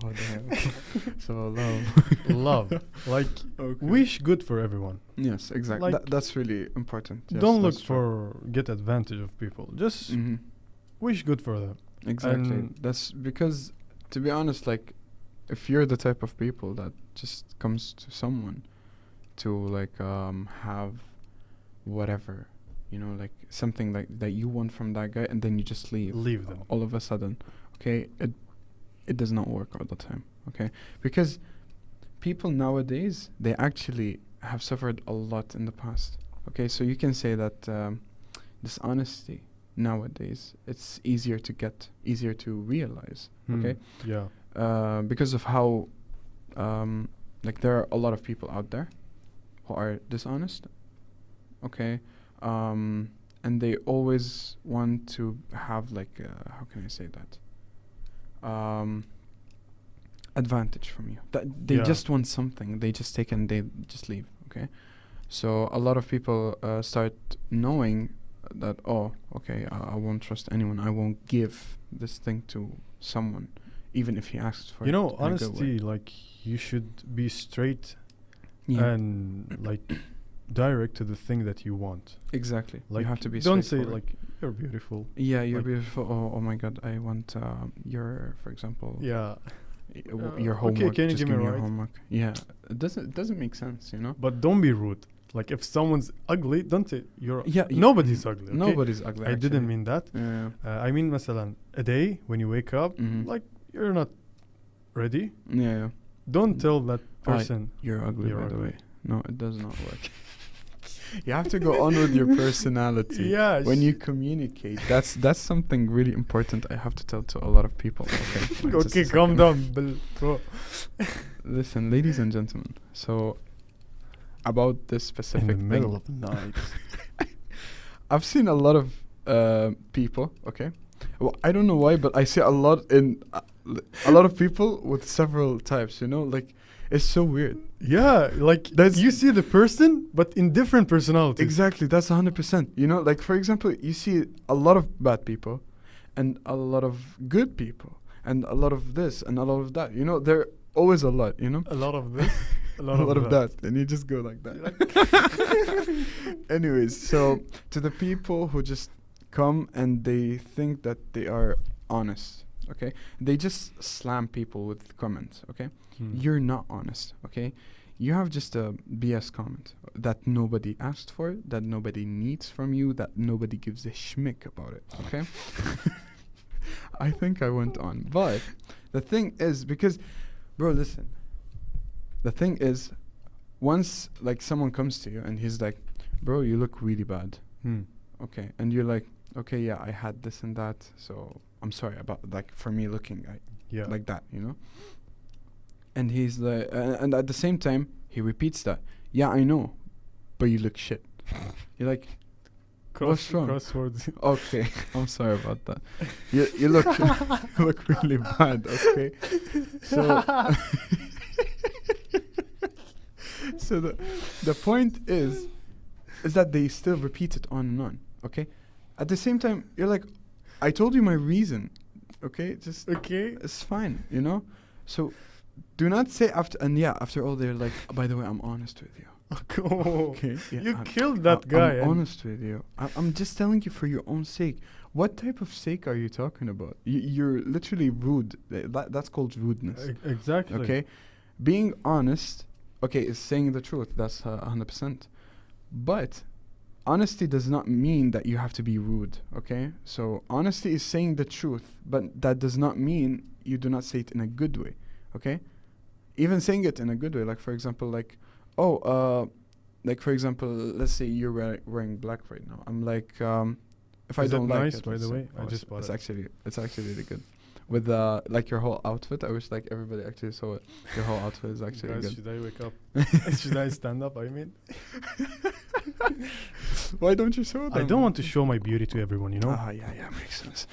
[SPEAKER 1] damn. So love.
[SPEAKER 2] love. Like,
[SPEAKER 1] Okay.
[SPEAKER 2] wish good for everyone.
[SPEAKER 1] Yes, exactly.
[SPEAKER 2] Like,
[SPEAKER 1] That's really important. Yes,
[SPEAKER 2] Don't look
[SPEAKER 1] that's true.
[SPEAKER 2] for get advantage of people. Just
[SPEAKER 1] Mm-hmm.
[SPEAKER 2] wish good for them.
[SPEAKER 1] Exactly.
[SPEAKER 2] And
[SPEAKER 1] That's because, to be honest, like, if you're the type of people that just comes to someone to like have whatever, you know, like something like that you want from that guy, and then you just
[SPEAKER 2] leave them.
[SPEAKER 1] all of a sudden, okay, it does not work all the time, okay, because people nowadays, they actually have suffered a lot in the past, okay, so you can say that dishonesty nowadays, it's easier to realize, okay,
[SPEAKER 2] Yeah.
[SPEAKER 1] because of how like there are a lot of people out there who are dishonest, okay, and they always want to have like how can I say that, advantage from you, that they
[SPEAKER 2] Yeah.
[SPEAKER 1] just want something, they just take and they just leave, okay, so a lot of people start knowing that, oh, okay, I won't trust anyone, I won't give this thing to someone even if he asks for it.
[SPEAKER 2] You know,
[SPEAKER 1] in a good way.
[SPEAKER 2] honesty, like, you should be straight
[SPEAKER 1] Yeah.
[SPEAKER 2] and like direct to the thing that you want.
[SPEAKER 1] Exactly.
[SPEAKER 2] Like,
[SPEAKER 1] you have to be
[SPEAKER 2] don't say
[SPEAKER 1] straightforward.
[SPEAKER 2] like you're beautiful.
[SPEAKER 1] Yeah, you're
[SPEAKER 2] like-
[SPEAKER 1] beautiful. Oh my God, I want your, for example,
[SPEAKER 2] Yeah,
[SPEAKER 1] your
[SPEAKER 2] okay,
[SPEAKER 1] homework.
[SPEAKER 2] can you
[SPEAKER 1] just
[SPEAKER 2] give
[SPEAKER 1] give
[SPEAKER 2] me
[SPEAKER 1] me your
[SPEAKER 2] a ride?
[SPEAKER 1] homework. Yeah, it doesn't make sense, you know.
[SPEAKER 2] but don't be rude. Like, if someone's ugly, don't say you're.
[SPEAKER 1] Yeah,
[SPEAKER 2] nobody's ugly. Okay?
[SPEAKER 1] Nobody's ugly.
[SPEAKER 2] I didn't mean that.
[SPEAKER 1] Yeah.
[SPEAKER 2] I mean, مثلا, a day when you wake up,
[SPEAKER 1] Mhm.
[SPEAKER 2] like, you're not ready.
[SPEAKER 1] Yeah.
[SPEAKER 2] Don't tell that
[SPEAKER 1] Alright.
[SPEAKER 2] person.
[SPEAKER 1] You're ugly,
[SPEAKER 2] You're
[SPEAKER 1] by the
[SPEAKER 2] ugly.
[SPEAKER 1] way. No, it does not work. You have to go on with your personality.
[SPEAKER 2] Yeah.
[SPEAKER 1] When you communicate, that's something really important. I have to tell to a lot of people. Okay. like, just a
[SPEAKER 2] Okay, calm
[SPEAKER 1] second.
[SPEAKER 2] down, bro.
[SPEAKER 1] Listen, ladies and gentlemen. So, about this specific
[SPEAKER 2] In the middle
[SPEAKER 1] thing,
[SPEAKER 2] of the night.
[SPEAKER 1] I've seen a lot of people. Okay, well, I don't know why, but I see a lot of people with several types. You know, like, it's so weird.
[SPEAKER 2] Yeah, like, you see the person, but in different personalities.
[SPEAKER 1] Exactly, that's 100%. You know, like, for example, you see a lot of bad people, and a lot of good people, and a lot of this and a lot of that. You know, there always a lot. You know.
[SPEAKER 2] A lot of this, a lot,
[SPEAKER 1] A lot of that, and you just go like that. Anyways, so to the people who just come and they think that they are honest, okay, they just slam people with comments, okay. You're not honest, okay. You have just a BS comment that nobody asked for, that nobody needs from you, that nobody gives a schmick about it, okay. I think I went on, but the thing is, because bro, listen. The thing is, once like someone comes to you and he's like, bro, you look really bad. Okay, and you're like, okay, yeah, I had this and that, so I'm sorry about like for me looking like that, you know. And he's like, and at the same time he repeats that, yeah, I know, but you look shit. You're like, what's wrong?
[SPEAKER 2] Crosswords.
[SPEAKER 1] Okay, I'm sorry about that. You look you look really bad. Okay, so so the point is that they still repeat it on and on. Okay, at the same time you're like, I told you my reason. Okay, just
[SPEAKER 2] Okay.
[SPEAKER 1] it's fine, you know. So do not say after all they're like, by the way, I'm honest with you. Okay, yeah,
[SPEAKER 2] You killed that guy.
[SPEAKER 1] I'm honest with you. I'm just telling you for your own sake. What type of sake are you talking about? You're literally rude. That's called rudeness.
[SPEAKER 2] Exactly.
[SPEAKER 1] Okay, being honest, okay, is saying the truth. That's 100%. But honesty does not mean that you have to be rude. Okay, so honesty is saying the truth, but that does not mean you do not say it in a good way. Okay, even saying it in a good way, like for example, like, like for example, let's say you're wearing black right now. I'm like, if I
[SPEAKER 2] Is
[SPEAKER 1] don't
[SPEAKER 2] that
[SPEAKER 1] like
[SPEAKER 2] nice,
[SPEAKER 1] it,
[SPEAKER 2] by
[SPEAKER 1] let's
[SPEAKER 2] the
[SPEAKER 1] say-
[SPEAKER 2] way? I just bought
[SPEAKER 1] it's
[SPEAKER 2] it.
[SPEAKER 1] actually really good. With like your whole outfit, I wish like everybody actually saw it. Your whole outfit is actually
[SPEAKER 2] Guys,
[SPEAKER 1] good.
[SPEAKER 2] should I wake up? Should I stand up? I mean,
[SPEAKER 1] Why don't you show them?
[SPEAKER 2] I don't want to show my beauty to everyone. You know.
[SPEAKER 1] Yeah, makes sense.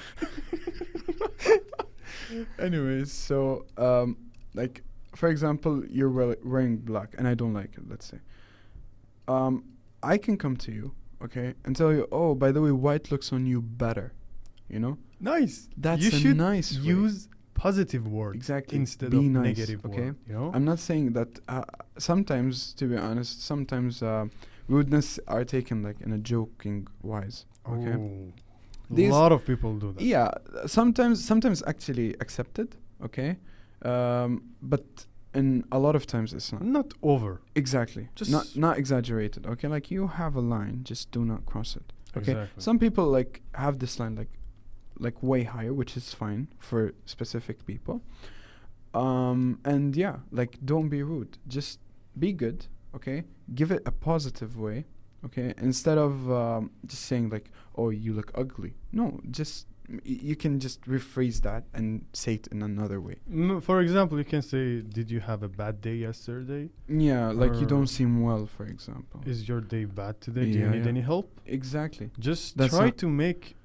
[SPEAKER 1] Anyways, so like for example, you're wearing black, and I don't like it. Let's say, I can come to you, okay, and tell you, oh, by the way, white looks on you better. You know,
[SPEAKER 2] Nice.
[SPEAKER 1] that's
[SPEAKER 2] you
[SPEAKER 1] a
[SPEAKER 2] should
[SPEAKER 1] nice way.
[SPEAKER 2] use positive words
[SPEAKER 1] Exactly.
[SPEAKER 2] instead
[SPEAKER 1] Be
[SPEAKER 2] of
[SPEAKER 1] nice,
[SPEAKER 2] negative
[SPEAKER 1] okay?
[SPEAKER 2] word. You know.
[SPEAKER 1] I'm not saying that. Sometimes, to be honest, sometimes rudeness are taken like in a joking wise. Okay.
[SPEAKER 2] Oh. A
[SPEAKER 1] These-
[SPEAKER 2] lot of people do that.
[SPEAKER 1] Yeah, sometimes actually accepted, okay, but in a lot of times it's not.
[SPEAKER 2] Not over.
[SPEAKER 1] Exactly,
[SPEAKER 2] Just-
[SPEAKER 1] not exaggerated. Okay, like you have a line, just do not cross it. Okay,
[SPEAKER 2] Exactly.
[SPEAKER 1] some people like have this line like way higher, which is fine for specific people. And yeah, like don't be rude, just be good. Okay, give it a positive way. Okay, instead of just saying like, oh, you look ugly. No, just you can just rephrase that and say it in another way.
[SPEAKER 2] For example, you can say, "Did you have a bad day yesterday?
[SPEAKER 1] Yeah, like you
[SPEAKER 2] Or
[SPEAKER 1] don't seem well, for example.
[SPEAKER 2] Is your day bad today? Do you
[SPEAKER 1] Yeah,
[SPEAKER 2] need
[SPEAKER 1] yeah.
[SPEAKER 2] any help?"
[SPEAKER 1] Exactly.
[SPEAKER 2] Just
[SPEAKER 1] That's
[SPEAKER 2] try
[SPEAKER 1] not-
[SPEAKER 2] to make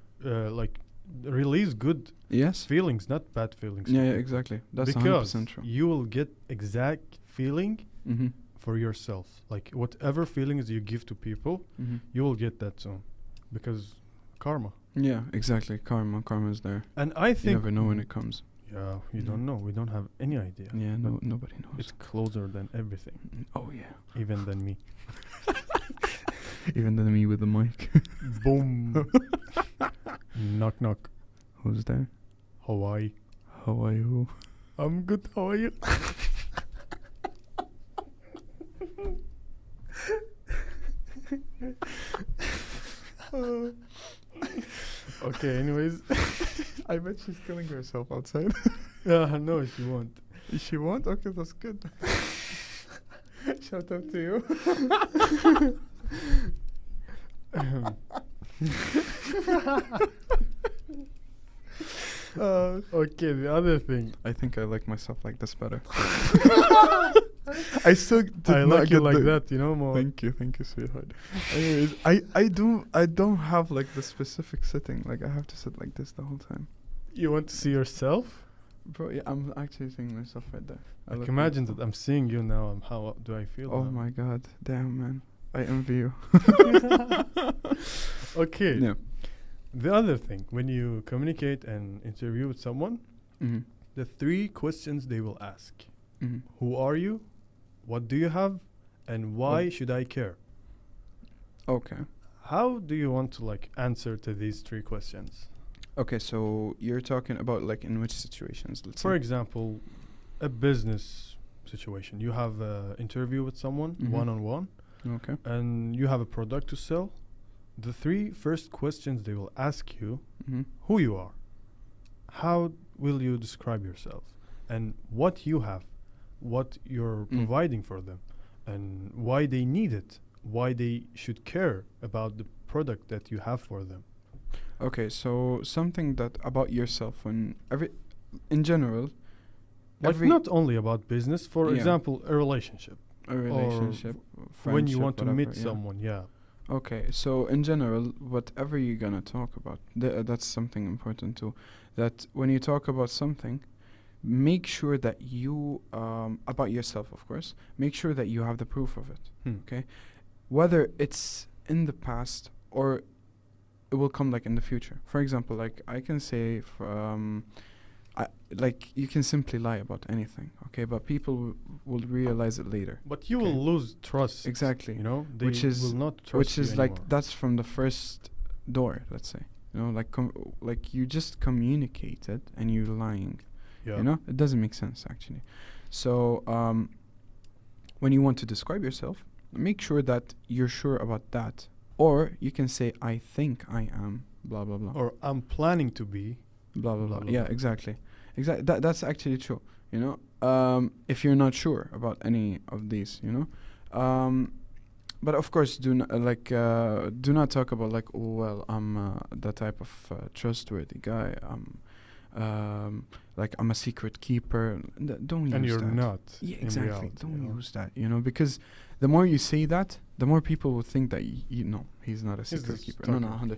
[SPEAKER 2] like release good
[SPEAKER 1] Yes.
[SPEAKER 2] feelings, not bad feelings.
[SPEAKER 1] Yeah, exactly. That's
[SPEAKER 2] because
[SPEAKER 1] 100% true.
[SPEAKER 2] you will get exact feeling
[SPEAKER 1] Mm-hmm.
[SPEAKER 2] for yourself. Like whatever feelings you give to people,
[SPEAKER 1] Mm-hmm.
[SPEAKER 2] you will get that soon, because karma.
[SPEAKER 1] Yeah, exactly. Karma's there.
[SPEAKER 2] And I
[SPEAKER 1] You
[SPEAKER 2] think
[SPEAKER 1] never know when it comes.
[SPEAKER 2] Yeah, you
[SPEAKER 1] Mm.
[SPEAKER 2] don't know. We don't have any idea.
[SPEAKER 1] Yeah,
[SPEAKER 2] But
[SPEAKER 1] nobody knows.
[SPEAKER 2] It's closer than everything,
[SPEAKER 1] Oh yeah.
[SPEAKER 2] even than me.
[SPEAKER 1] Even than me with the mic.
[SPEAKER 2] Boom. Knock knock.
[SPEAKER 1] Who's there?
[SPEAKER 2] Hawaii.
[SPEAKER 1] How are you?
[SPEAKER 2] I'm good. How are you? Okay. Anyways,
[SPEAKER 1] I bet she's killing herself outside.
[SPEAKER 2] yeah, no, she won't.
[SPEAKER 1] She won't? Okay, that's good. Shout out to you.
[SPEAKER 2] Okay, the other thing.
[SPEAKER 1] I think I like myself like this better. I still did
[SPEAKER 2] I
[SPEAKER 1] not
[SPEAKER 2] like you
[SPEAKER 1] get
[SPEAKER 2] like
[SPEAKER 1] the-
[SPEAKER 2] that, you know, more.
[SPEAKER 1] Thank you, sweetheart. Anyways, I don't have like the specific sitting. Like I have to sit like this the whole time.
[SPEAKER 2] You want to see yourself?
[SPEAKER 1] Bro, yeah, I'm actually seeing myself right there. I
[SPEAKER 2] Like
[SPEAKER 1] look
[SPEAKER 2] imagine
[SPEAKER 1] myself.
[SPEAKER 2] that I'm seeing you now. And how do I feel?
[SPEAKER 1] Oh
[SPEAKER 2] now?
[SPEAKER 1] my god, damn man, I envy you.
[SPEAKER 2] Okay.
[SPEAKER 1] Yeah.
[SPEAKER 2] The other thing, when you communicate and interview with someone,
[SPEAKER 1] Mm-hmm.
[SPEAKER 2] the 3 questions they will ask:
[SPEAKER 1] Mm-hmm.
[SPEAKER 2] Who are you? What do you have? And why
[SPEAKER 1] Oh.
[SPEAKER 2] should I care?
[SPEAKER 1] Okay.
[SPEAKER 2] How do you want to like answer to these 3 questions?
[SPEAKER 1] Okay, so you're talking about like in which situations? Let's
[SPEAKER 2] For
[SPEAKER 1] say.
[SPEAKER 2] example, a business situation. You have an interview with someone
[SPEAKER 1] Mhm.
[SPEAKER 2] one-on-one,
[SPEAKER 1] Okay.
[SPEAKER 2] and you have a product to sell. The 3 first questions they will ask you:
[SPEAKER 1] Mm-hmm.
[SPEAKER 2] who you are, how will you describe yourself, and what you have. what you're
[SPEAKER 1] Mm.
[SPEAKER 2] providing for them and why they need it, why they should care about the product that you have for them.
[SPEAKER 1] Okay, so something that about yourself when in general,
[SPEAKER 2] Like
[SPEAKER 1] every
[SPEAKER 2] not only about business, for
[SPEAKER 1] Yeah.
[SPEAKER 2] example, a relationship.
[SPEAKER 1] a relationship,
[SPEAKER 2] When you want to
[SPEAKER 1] friendship,
[SPEAKER 2] meet
[SPEAKER 1] whatever, yeah.
[SPEAKER 2] someone, yeah.
[SPEAKER 1] Okay, so in general, whatever you're gonna talk about, that's something important too. That when you talk about something, make sure that you, about yourself, of course, make sure that you have the proof of it.
[SPEAKER 2] Hmm.
[SPEAKER 1] Okay, whether it's in the past or it will come like in the future. For example, like I can say, like you can simply lie about anything. Okay, but people will realize it later.
[SPEAKER 2] But you
[SPEAKER 1] Okay.
[SPEAKER 2] will lose trust.
[SPEAKER 1] Exactly.
[SPEAKER 2] You know, they
[SPEAKER 1] Which is-
[SPEAKER 2] will not trust
[SPEAKER 1] Which
[SPEAKER 2] you
[SPEAKER 1] is
[SPEAKER 2] anymore.
[SPEAKER 1] like that's from the first door, let's say. You know, like you just communicated and you're lying.
[SPEAKER 2] Yeah.
[SPEAKER 1] You know, it doesn't make sense actually. So when you want to describe yourself, make sure that you're sure about that, or you can say, "I think I am," blah blah blah,
[SPEAKER 2] Or I'm planning to be.
[SPEAKER 1] blah blah
[SPEAKER 2] blah,
[SPEAKER 1] blah.
[SPEAKER 2] blah,
[SPEAKER 1] Yeah,
[SPEAKER 2] blah.
[SPEAKER 1] exactly. That's actually true. You know, if you're not sure about any of these, you know, but of course, do not talk about like, oh well, I'm the type of trustworthy guy. Like I'm a secret keeper. Don't
[SPEAKER 2] And
[SPEAKER 1] use
[SPEAKER 2] you're
[SPEAKER 1] that.
[SPEAKER 2] not.
[SPEAKER 1] Yeah,
[SPEAKER 2] in
[SPEAKER 1] exactly.
[SPEAKER 2] reality,
[SPEAKER 1] Don't
[SPEAKER 2] you know.
[SPEAKER 1] use that. You know, because the more you say that, the more people will think that you know he's not a
[SPEAKER 2] He's
[SPEAKER 1] secret
[SPEAKER 2] just
[SPEAKER 1] keeper. No, no,
[SPEAKER 2] talking.
[SPEAKER 1] 100.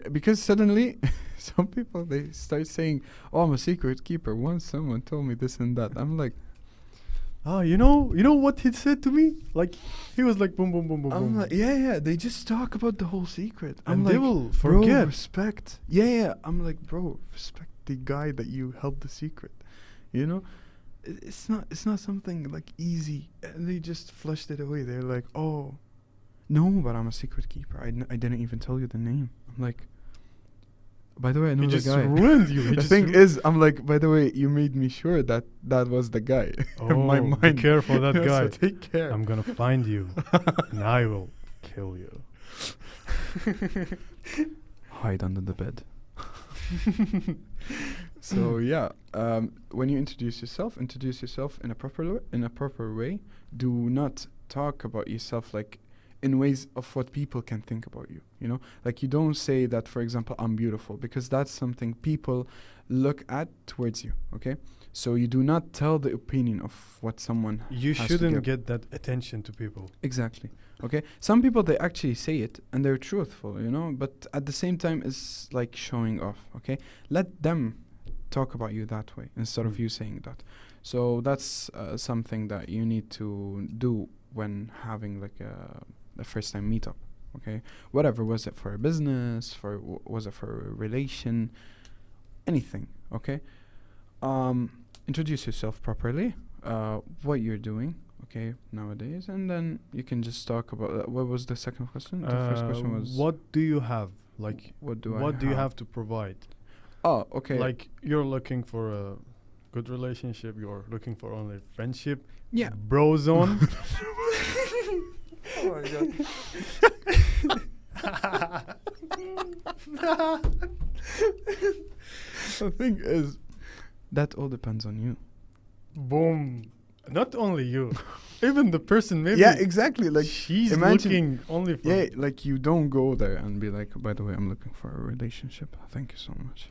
[SPEAKER 2] Yeah.
[SPEAKER 1] Because suddenly, some people they start saying, "Oh, I'm a secret keeper." Once someone told me this and that, I'm like,
[SPEAKER 2] You know what he said to me? Like, he was like, boom, boom, boom, boom,
[SPEAKER 1] I'm
[SPEAKER 2] boom.
[SPEAKER 1] like, yeah. They just talk about the whole secret. I'm
[SPEAKER 2] And
[SPEAKER 1] like,
[SPEAKER 2] they will
[SPEAKER 1] bro,
[SPEAKER 2] forget.
[SPEAKER 1] respect. Yeah. I'm like, bro, respect the guy that you held the secret. You know, it's not something like easy. And they just flushed it away. They're like, oh, no, but I'm a secret keeper. I didn't even tell you the name. I'm like, by the way, I know
[SPEAKER 2] He
[SPEAKER 1] the
[SPEAKER 2] just
[SPEAKER 1] guy.
[SPEAKER 2] ruined you. He
[SPEAKER 1] The
[SPEAKER 2] just
[SPEAKER 1] thing is, I'm like, by the way, you made me sure that was the guy. In my
[SPEAKER 2] Oh,
[SPEAKER 1] mind.
[SPEAKER 2] be careful, that
[SPEAKER 1] So
[SPEAKER 2] guy.
[SPEAKER 1] take care.
[SPEAKER 2] I'm gonna find you, and I will kill you.
[SPEAKER 1] Hide under the bed. So yeah, when you introduce yourself in a proper way. Do not talk about yourself like in ways of what people can think about you. You know, like you don't say that, for example, I'm beautiful, because that's something people look at towards you. Okay, so you do not tell the opinion of what someone.
[SPEAKER 2] You
[SPEAKER 1] has to
[SPEAKER 2] shouldn't
[SPEAKER 1] give.
[SPEAKER 2] get that attention to people.
[SPEAKER 1] Exactly. Okay. Some people they actually say it and they're truthful, you know, but at the same time it's like showing off. Okay. Let them talk about you that way instead of you saying that. So that's something that you need to do when having like a first time meetup. Okay. Whatever, was it for a business, was it for a relation, anything. Okay. Introduce yourself properly. What you're doing. Okay, nowadays, and then you can just talk about what was the second question? The first question was
[SPEAKER 2] what do you have? Like,
[SPEAKER 1] what do
[SPEAKER 2] you have to provide?
[SPEAKER 1] Oh, okay.
[SPEAKER 2] Like, you're looking for a good relationship. You're looking for only friendship.
[SPEAKER 1] Yeah.
[SPEAKER 2] Bro zone.
[SPEAKER 1] Oh my god. The thing is, that all depends on you.
[SPEAKER 2] Boom. Not only you, even the person maybe.
[SPEAKER 1] Yeah, exactly. Like
[SPEAKER 2] she's
[SPEAKER 1] imagine-
[SPEAKER 2] looking only for.
[SPEAKER 1] Yeah, like you don't go there and be like, by the way, I'm looking for a relationship. Thank you so much.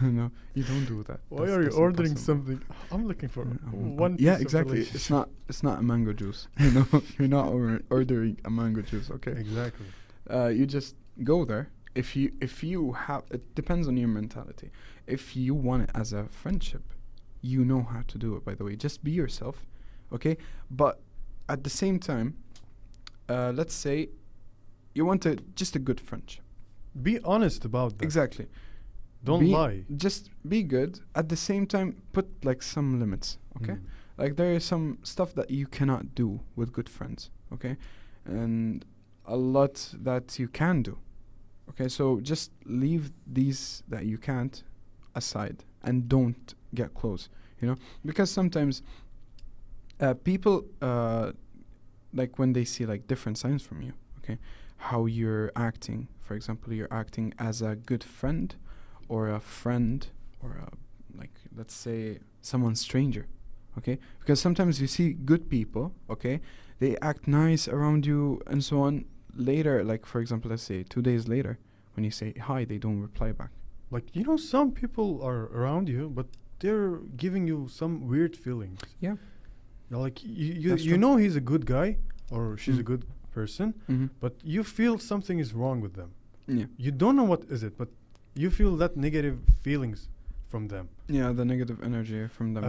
[SPEAKER 1] No, you don't do that.
[SPEAKER 2] Why
[SPEAKER 1] That's-
[SPEAKER 2] are you
[SPEAKER 1] that's
[SPEAKER 2] ordering
[SPEAKER 1] impossible.
[SPEAKER 2] something? I'm looking for
[SPEAKER 1] I'm-
[SPEAKER 2] one.
[SPEAKER 1] yeah,
[SPEAKER 2] piece of
[SPEAKER 1] exactly.
[SPEAKER 2] relationship.
[SPEAKER 1] It's not a mango juice. You know, you're not ordering a mango juice. Okay.
[SPEAKER 2] Exactly.
[SPEAKER 1] You just go there. If you have, it depends on your mentality. If you want it as a friendship, you know how to do it. By the way, just be yourself, okay? But at the same time, let's say you want just a good friendship.
[SPEAKER 2] Be honest about that.
[SPEAKER 1] Exactly.
[SPEAKER 2] Don't lie.
[SPEAKER 1] Just be good. At the same time, put like some limits, okay? Like there is some stuff that you cannot do with good friends, okay? And a lot that you can do. Okay, so just leave these that you can't aside and don't get close, you know? Because sometimes people, like when they see like different signs from you, okay? How you're acting, for example, you're acting as a good friend or a friend or a, like, let's say someone stranger, okay? Because sometimes you see good people, okay? They act nice around you and so on. Later, like for example, let's say 2 days later, when you say hi, they don't reply back.
[SPEAKER 2] Like, some people are around you, but they're giving you some weird feelings.
[SPEAKER 1] Yeah.
[SPEAKER 2] Like,
[SPEAKER 1] That's
[SPEAKER 2] you
[SPEAKER 1] true.
[SPEAKER 2] know he's a good guy or she's a
[SPEAKER 1] Mm.
[SPEAKER 2] good person,
[SPEAKER 1] Mm-hmm.
[SPEAKER 2] but you feel something is wrong with them.
[SPEAKER 1] Yeah.
[SPEAKER 2] You don't know what is it, but you feel that negative feelings from them.
[SPEAKER 1] Yeah, the negative energy from them.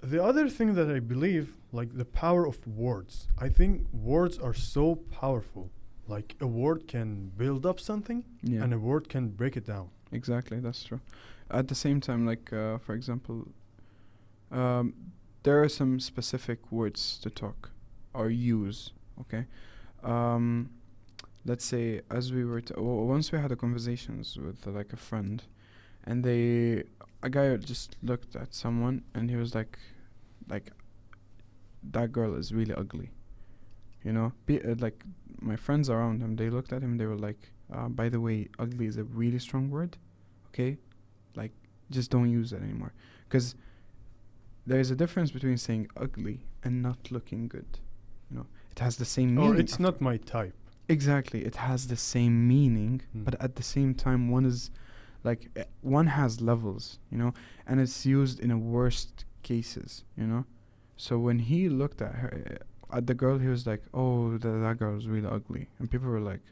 [SPEAKER 2] The other thing that I believe, like the power of words. I think words are so powerful. Like, a word can build up something,
[SPEAKER 1] Yeah.
[SPEAKER 2] and a word can break it down.
[SPEAKER 1] Exactly, that's true. At the same time, like for example, um, there are some specific words to talk or use. Okay, um, let's say as we were once we had a conversations with like a friend, and a guy just looked at someone and he was like that girl is really ugly. You know, like my friends around him, they looked at him. They were like, by the way, ugly is a really strong word. Okay, like just don't use it anymore, because there is a difference between saying ugly and not looking good. You know, it has the same meaning.
[SPEAKER 2] Or it's not my type.
[SPEAKER 1] Exactly, it has the same meaning, but at the same time, one is like one has levels. You know, and it's used in a worst cases. You know, so when he looked at her, at the girl, he was like, "Oh, that girl is really ugly," and people were like,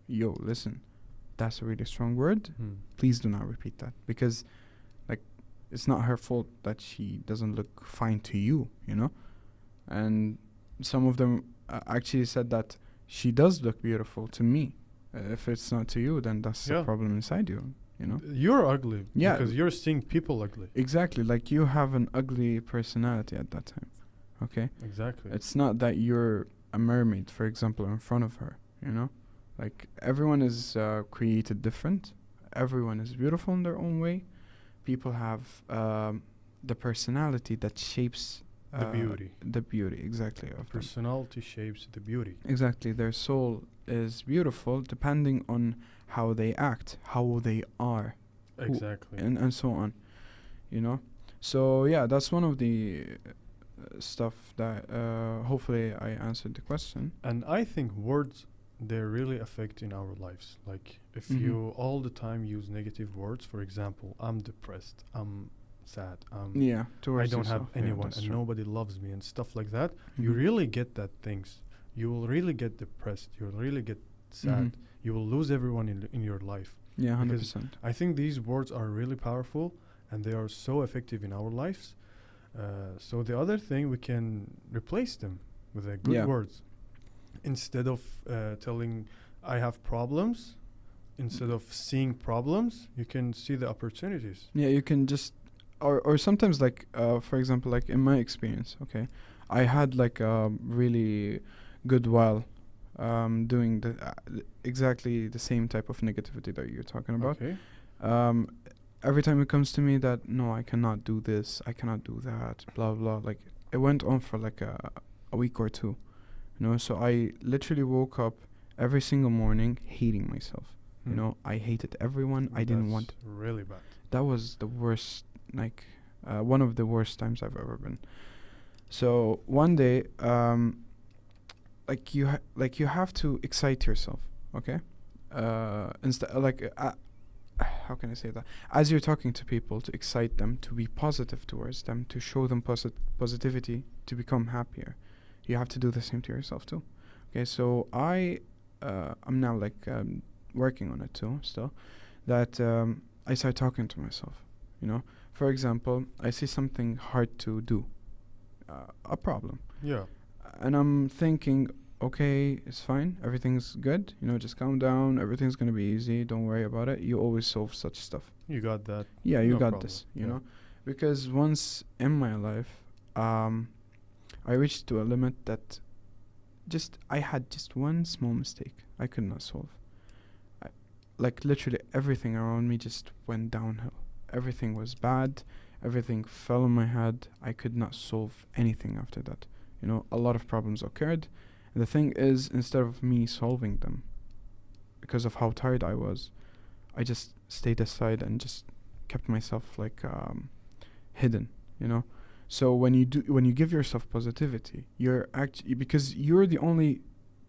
[SPEAKER 1] "Yo, listen, that's a really strong word. Please do not repeat that, because like it's not her fault that she doesn't look fine to you, you know." And some of them actually said that she does look beautiful to me. If it's not to you, then that's the problem inside you, you know.
[SPEAKER 2] You're ugly.
[SPEAKER 1] Yeah,
[SPEAKER 2] because you're seeing people ugly.
[SPEAKER 1] Exactly, like you have an ugly personality at that time. Okay,
[SPEAKER 2] Exactly.
[SPEAKER 1] it's not that you're a mermaid, for example, in front of her, you know. Like everyone is created different. Everyone is beautiful in their own way. People have the personality that shapes
[SPEAKER 2] The beauty.
[SPEAKER 1] The beauty, exactly. Of them.
[SPEAKER 2] Personality shapes the beauty.
[SPEAKER 1] Exactly. Their soul is beautiful depending on how they act, how they are.
[SPEAKER 2] Exactly.
[SPEAKER 1] And so on, you know. So yeah, that's one of the stuff that hopefully I answered the question.
[SPEAKER 2] And I think words, they're really affecting our lives. Like, if you all the time use negative words, for example, I'm depressed, I'm sad,
[SPEAKER 1] Yeah,
[SPEAKER 2] I don't have anyone and nobody loves me and stuff like that, you really get that things. You will really get depressed. You will really get sad. You will lose everyone in your life.
[SPEAKER 1] Yeah, 100%.
[SPEAKER 2] Because I think these words are really powerful and they are so effective in our lives. So the other thing, we can replace them with good words. Instead of telling I have problems, instead of seeing problems, you can see the opportunities.
[SPEAKER 1] Yeah, you can just, or sometimes like, for example, like in my experience, okay, I had like a really good while doing exactly the same type of negativity that you're talking about.
[SPEAKER 2] Okay.
[SPEAKER 1] Every time it comes to me that, no, I cannot do this, I cannot do that, blah, blah, like it went on for like a week or two, you know, so I literally woke up every single morning hating myself. You know, I hated everyone. I didn't want.
[SPEAKER 2] Really bad.
[SPEAKER 1] That was the worst, like, one of the worst times I've ever been. So one day, like you have to excite yourself, okay? Instead, like, how can I say that? As you're talking to people, to excite them, to be positive towards them, to show them positivity, to become happier. You have to do the same to yourself too. Okay, so I'm now like working on it too still, that I start talking to myself, you know. For example, I see something hard to do, a problem, and I'm thinking, okay, it's fine, everything's good, you know, just calm down, everything's gonna be easy, don't worry about it, you always solve such stuff.
[SPEAKER 2] You got that.
[SPEAKER 1] Yeah, you
[SPEAKER 2] No
[SPEAKER 1] got
[SPEAKER 2] problem.
[SPEAKER 1] this, you know. Because once in my life, I reached to a limit that I had just one small mistake I could not solve. Like literally everything around me just went downhill. Everything was bad. Everything fell on my head. I could not solve anything after that. You know, a lot of problems occurred. And the thing is, instead of me solving them, because of how tired I was, I just stayed aside and just kept myself like hidden, you know. So when you give yourself positivity, you're actually, because you're the only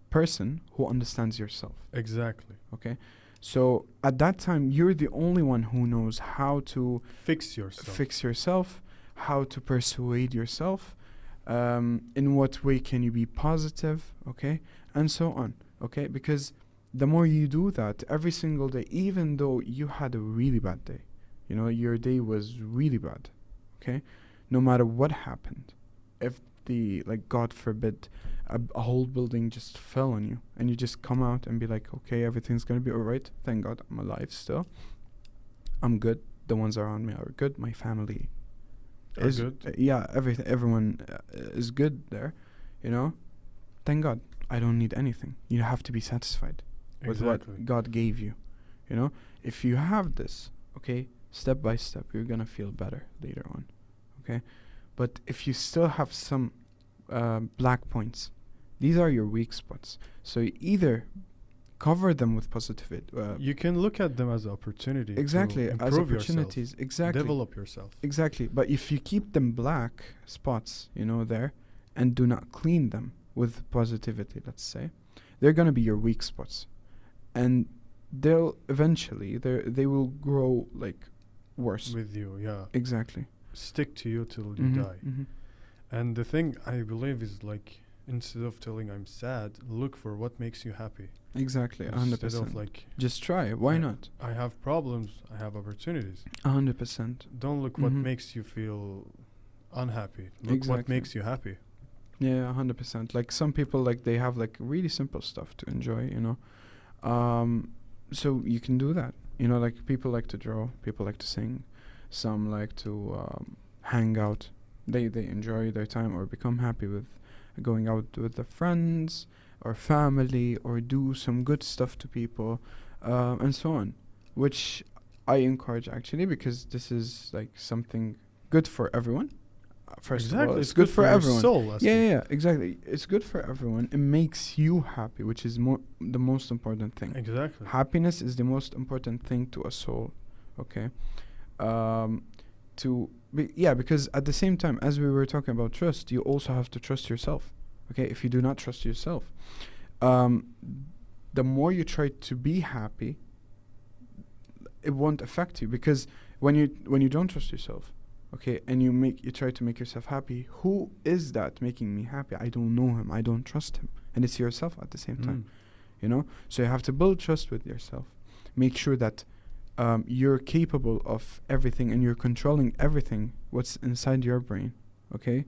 [SPEAKER 1] person who understands yourself.
[SPEAKER 2] Exactly.
[SPEAKER 1] Okay, so at that time you're the only one who knows how to
[SPEAKER 2] Fix yourself.
[SPEAKER 1] fix yourself, how to persuade yourself, in what way can you be positive, okay, and so on, okay, because the more you do that every single day, even though you had a really bad day, you know, your day was really bad, okay, no matter what happened, if the, like, God forbid, a whole building just fell on you, and you just come out and be like, okay, everything's gonna be alright, thank God I'm alive still, I'm good, the ones around me are good, my family is
[SPEAKER 2] good.
[SPEAKER 1] Yeah, everyone is good there, you know, thank God, I don't need anything. You have to be satisfied with
[SPEAKER 2] Exactly.
[SPEAKER 1] what God gave you, you know. If you have this, okay, step by step you're gonna feel better later on, okay. But if you still have some black points, these are your weak spots, so you either cover them with positivity,
[SPEAKER 2] You can look at them as opportunity.
[SPEAKER 1] exactly,
[SPEAKER 2] To
[SPEAKER 1] as
[SPEAKER 2] improve
[SPEAKER 1] opportunities,
[SPEAKER 2] yourself,
[SPEAKER 1] exactly,
[SPEAKER 2] develop yourself.
[SPEAKER 1] exactly. But if you keep them black spots, you know, there, and do not clean them with positivity, let's say, they're gonna be your weak spots, and they'll eventually they will grow like worse.
[SPEAKER 2] With you, yeah.
[SPEAKER 1] Exactly.
[SPEAKER 2] Stick to you till you
[SPEAKER 1] Mhm,
[SPEAKER 2] die.
[SPEAKER 1] mhm.
[SPEAKER 2] And the thing I believe is, like, instead of telling I'm sad, look for what makes you happy.
[SPEAKER 1] Exactly,
[SPEAKER 2] Instead
[SPEAKER 1] 100%.
[SPEAKER 2] of like,
[SPEAKER 1] Just try. Why
[SPEAKER 2] Yeah.
[SPEAKER 1] not?
[SPEAKER 2] I have problems, I have opportunities.
[SPEAKER 1] 100%.
[SPEAKER 2] Don't look what
[SPEAKER 1] Mhm.
[SPEAKER 2] makes you feel unhappy. Look what
[SPEAKER 1] Exactly.
[SPEAKER 2] makes you happy.
[SPEAKER 1] Yeah, 100%. Like some people, like they have like really simple stuff to enjoy, you know. So you can do that. You know, like people like to draw, people like to sing, some like to hang out. They enjoy their time or become happy with going out with their friends or family or do some good stuff to people, and so on, which I encourage actually, because this is like something good for everyone. First of all, it's good for
[SPEAKER 2] your
[SPEAKER 1] everyone.
[SPEAKER 2] soul,
[SPEAKER 1] Yeah, exactly. It's good for everyone. It makes you happy, which is the most important thing.
[SPEAKER 2] Exactly.
[SPEAKER 1] Happiness is the most important thing to a soul. Okay. Because at the same time, as we were talking about trust, you also have to trust yourself. Okay. If you do not trust yourself, the more you try to be happy, it won't affect you, because when you don't trust yourself, okay, and you try to make yourself happy, who is that making me happy? I don't know him, I don't trust him, and it's yourself at the same time, you know. So you have to build trust with yourself, make sure that you're capable of everything and you're controlling everything what's inside your brain, okay.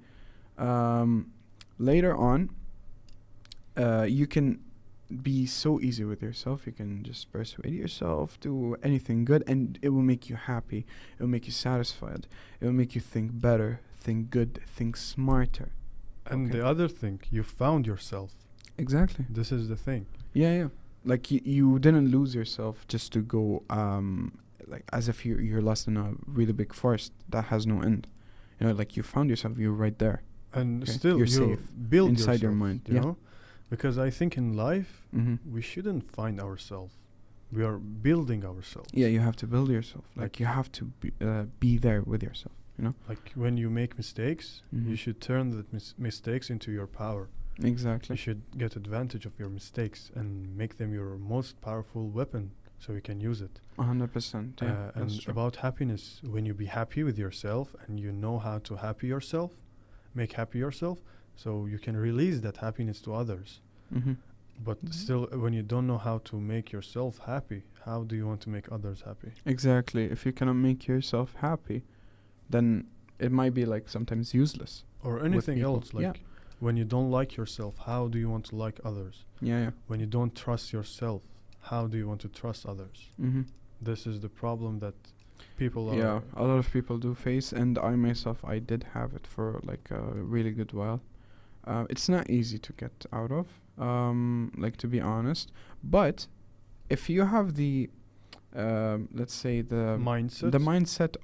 [SPEAKER 1] Later on, you can be so easy with yourself. You can just persuade yourself, do anything good, and it will make you happy. It will make you satisfied. It will make you think better, think good, think smarter.
[SPEAKER 2] And
[SPEAKER 1] Okay.
[SPEAKER 2] the other thing, you found yourself.
[SPEAKER 1] Exactly.
[SPEAKER 2] This is the thing.
[SPEAKER 1] Yeah. Like you didn't lose yourself just to go like as if you're lost in a really big forest that has no end. You know, like you found yourself. You're right there.
[SPEAKER 2] And
[SPEAKER 1] Okay.
[SPEAKER 2] still,
[SPEAKER 1] You're
[SPEAKER 2] you
[SPEAKER 1] safe
[SPEAKER 2] build
[SPEAKER 1] inside your
[SPEAKER 2] yourself,
[SPEAKER 1] mind.
[SPEAKER 2] you
[SPEAKER 1] Yeah.
[SPEAKER 2] know? Because I think in life,
[SPEAKER 1] Mm-hmm.
[SPEAKER 2] we shouldn't find ourselves. We are building ourselves.
[SPEAKER 1] Yeah, you have to build yourself. Like you have to be there with yourself. You know.
[SPEAKER 2] Like when you make mistakes,
[SPEAKER 1] Mhm.
[SPEAKER 2] you should turn the mistakes into your power.
[SPEAKER 1] Exactly.
[SPEAKER 2] You should get advantage of your mistakes and make them your most powerful weapon, so you can use it.
[SPEAKER 1] 100%. Yeah, that's
[SPEAKER 2] And
[SPEAKER 1] true.
[SPEAKER 2] about happiness, when you be happy with yourself and you know how to make happy yourself, so you can release that happiness to others.
[SPEAKER 1] Mm-hmm.
[SPEAKER 2] But still, when you don't know how to make yourself happy, how do you want to make others happy?
[SPEAKER 1] Exactly. If you cannot make yourself happy, then it might be like sometimes useless.
[SPEAKER 2] Or anything
[SPEAKER 1] people.
[SPEAKER 2] else, like
[SPEAKER 1] Yeah.
[SPEAKER 2] when you don't like yourself, how do you want to like others?
[SPEAKER 1] Yeah.
[SPEAKER 2] When you don't trust yourself, how do you want to trust others?
[SPEAKER 1] Mm-hmm.
[SPEAKER 2] This is the problem that people are.
[SPEAKER 1] Yeah, a lot of people do face, and I myself, I did have it for like a really good while. It's not easy to get out of, like to be honest. But if you have the, let's say the mindset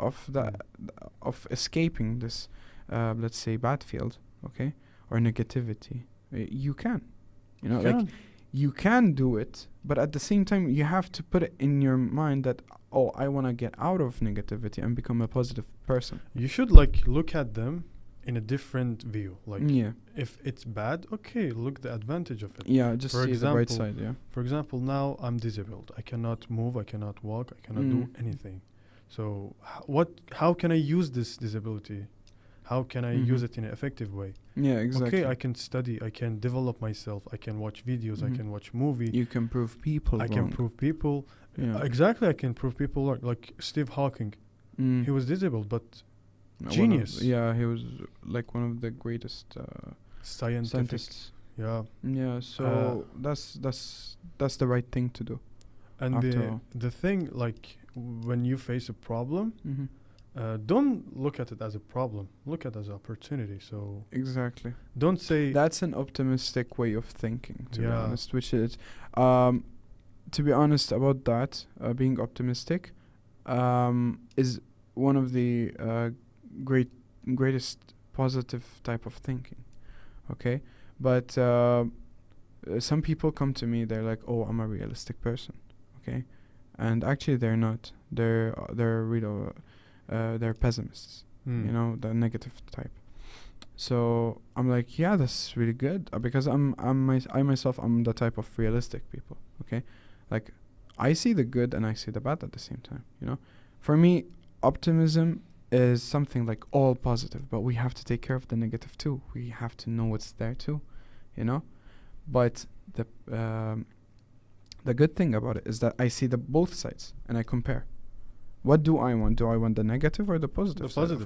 [SPEAKER 1] of escaping this, let's say battlefield, okay, or negativity, you can, you know, like you can do it. But at the same time, you have to put it in your mind that, oh, I want to get out of negativity and become a positive person.
[SPEAKER 2] You should like look at them in a different view. Like,
[SPEAKER 1] Yeah.
[SPEAKER 2] if it's bad, okay, look the advantage of it.
[SPEAKER 1] Yeah, just
[SPEAKER 2] For
[SPEAKER 1] see the bright
[SPEAKER 2] example,
[SPEAKER 1] side, yeah.
[SPEAKER 2] For example, now I'm disabled. I cannot move, I cannot walk, I cannot do anything. So how can I use this disability? How can I use it in an effective way?
[SPEAKER 1] Yeah, exactly.
[SPEAKER 2] Okay, I can study, I can develop myself, I can watch videos, I can watch movies.
[SPEAKER 1] You can prove people
[SPEAKER 2] I
[SPEAKER 1] wrong.
[SPEAKER 2] can prove people.
[SPEAKER 1] Yeah.
[SPEAKER 2] Exactly, I can prove people wrong. Like Steve Hawking. He was disabled, but genius.
[SPEAKER 1] He was like one of the greatest scientists.
[SPEAKER 2] Yeah.
[SPEAKER 1] Yeah, so that's the right thing to do.
[SPEAKER 2] And the thing, like, when you face a problem, don't look at it as a problem. Look at it as an opportunity. So
[SPEAKER 1] exactly.
[SPEAKER 2] Don't say
[SPEAKER 1] that's an optimistic way of thinking. To be honest, which is, to be honest about that, being optimistic, is one of the greatest positive type of thinking. Okay, but some people come to me. They're like, "Oh, I'm a realistic person." Okay, and actually they're not. They're real. They're pessimists. You know, the negative type. So I'm like, yeah, that's really good because I myself I'm the type of realistic people. Okay, like I see the good and I see the bad at the same time. You know, for me, optimism is something like all positive, but we have to take care of the negative too. We have to know what's there too. You know, but the good thing about it is that I see the both sides and I compare. What do I want? Do I want the negative or the positive?
[SPEAKER 2] The positive.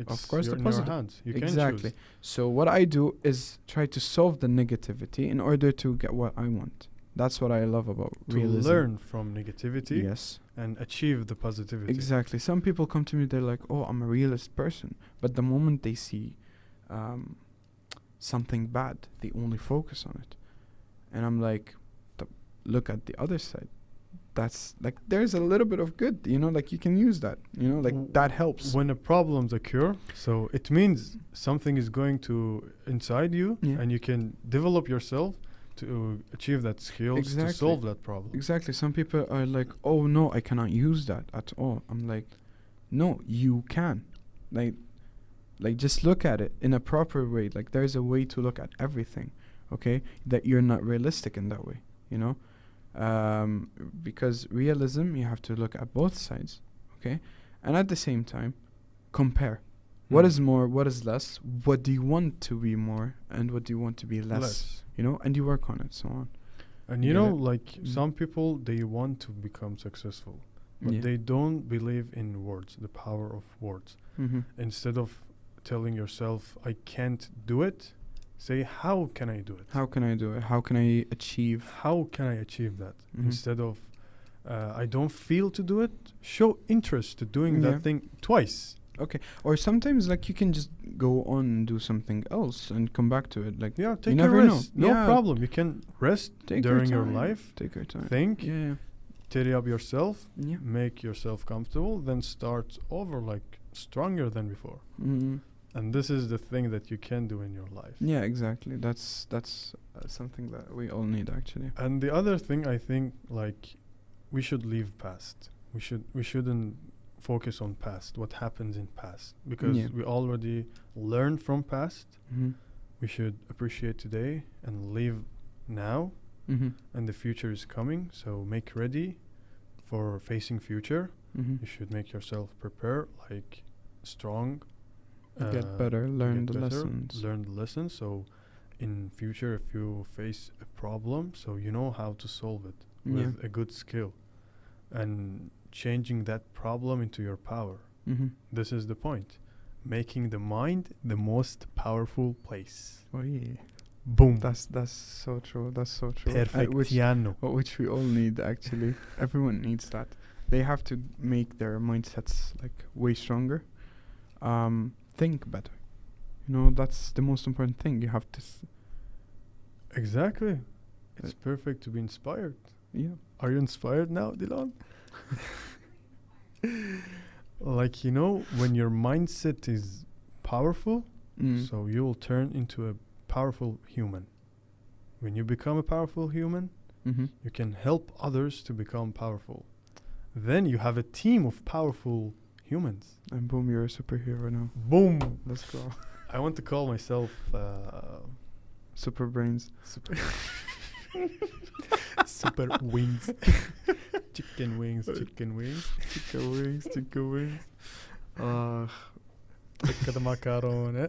[SPEAKER 1] Of course, the positive.
[SPEAKER 2] In your hands. You
[SPEAKER 1] exactly.
[SPEAKER 2] Can choose.
[SPEAKER 1] So what I do is try to solve the negativity in order to get what I want. That's what I love about realism.
[SPEAKER 2] To learn from negativity.
[SPEAKER 1] Yes.
[SPEAKER 2] And achieve the positivity.
[SPEAKER 1] Exactly. Some people come to me. They're like, "Oh, I'm a realist person," but the moment they see something bad, they only focus on it, and I'm like, look at the other side. That's like there's a little bit of good, you know, like you can use that, you know, like that helps.
[SPEAKER 2] When a problem's occur, so it means something is going to inside you, and you can develop yourself to achieve that skills to solve that problem.
[SPEAKER 1] Exactly. Some people are like, "Oh no, I cannot use that at all." I'm like, no, you can. Like just look at it in a proper way. Like there's a way to look at everything, okay? That you're not realistic in that way, you know? Because realism, you have to look at both sides, okay? And at the same time, compare. What is more, what is less? What do you want to be more, and what do you want to be less? You know, and you work on it, so on.
[SPEAKER 2] And you know, like some people, they want to become successful, but they don't believe in words, the power of words. Instead of telling yourself, "I can't do it," say, "How can I do it?
[SPEAKER 1] How can I do it? How can I achieve?
[SPEAKER 2] How can I achieve that?" Instead of, "I don't feel to do it," show interest to doing that thing twice.
[SPEAKER 1] Okay. Or sometimes, like, you can just go on and do something else and come back to it. Like,
[SPEAKER 2] take a rest. No problem. You can rest during your life.
[SPEAKER 1] Take your time.
[SPEAKER 2] Think. Tidy up yourself.
[SPEAKER 1] Yeah.
[SPEAKER 2] Make yourself comfortable. Then start over, like, stronger than before. And this is the thing that you can do in your life.
[SPEAKER 1] Yeah, exactly. That's something that we all need, actually.
[SPEAKER 2] And the other thing, I think, like, we should leave past. We shouldn't focus on past, what happens in past, because we already learned from past. We should appreciate today and live now. And the future is coming, so make ready for facing future. You should make yourself prepare, like, strong.
[SPEAKER 1] Get better, learn the lessons.
[SPEAKER 2] So in future, if you face a problem, so you know how to solve it with a good skill, and changing that problem into your power. This is the point. Making the mind the most powerful place.
[SPEAKER 1] Oh yeah.
[SPEAKER 2] Boom.
[SPEAKER 1] That's so true. That's so true.
[SPEAKER 2] Perfectiano.
[SPEAKER 1] Which we all need, actually. Everyone needs that. They have to make their mindsets like way stronger. Think better. You know, that's the most important thing. You have to.
[SPEAKER 2] Exactly. It's perfect to be inspired.
[SPEAKER 1] Yeah.
[SPEAKER 2] Are you inspired now, Dylan? Like, you know, when your mindset is powerful, so you will turn into a powerful human. When you become a powerful human, you can help others to become powerful. Then you have a team of powerful humans.
[SPEAKER 1] And boom, you're a superhero now.
[SPEAKER 2] Boom.
[SPEAKER 1] Let's go.
[SPEAKER 2] I want to call myself
[SPEAKER 1] Super brains.
[SPEAKER 2] super super wings. Chicken wings.
[SPEAKER 1] Chicken wings. Chicken wings.
[SPEAKER 2] Tecca de macarone.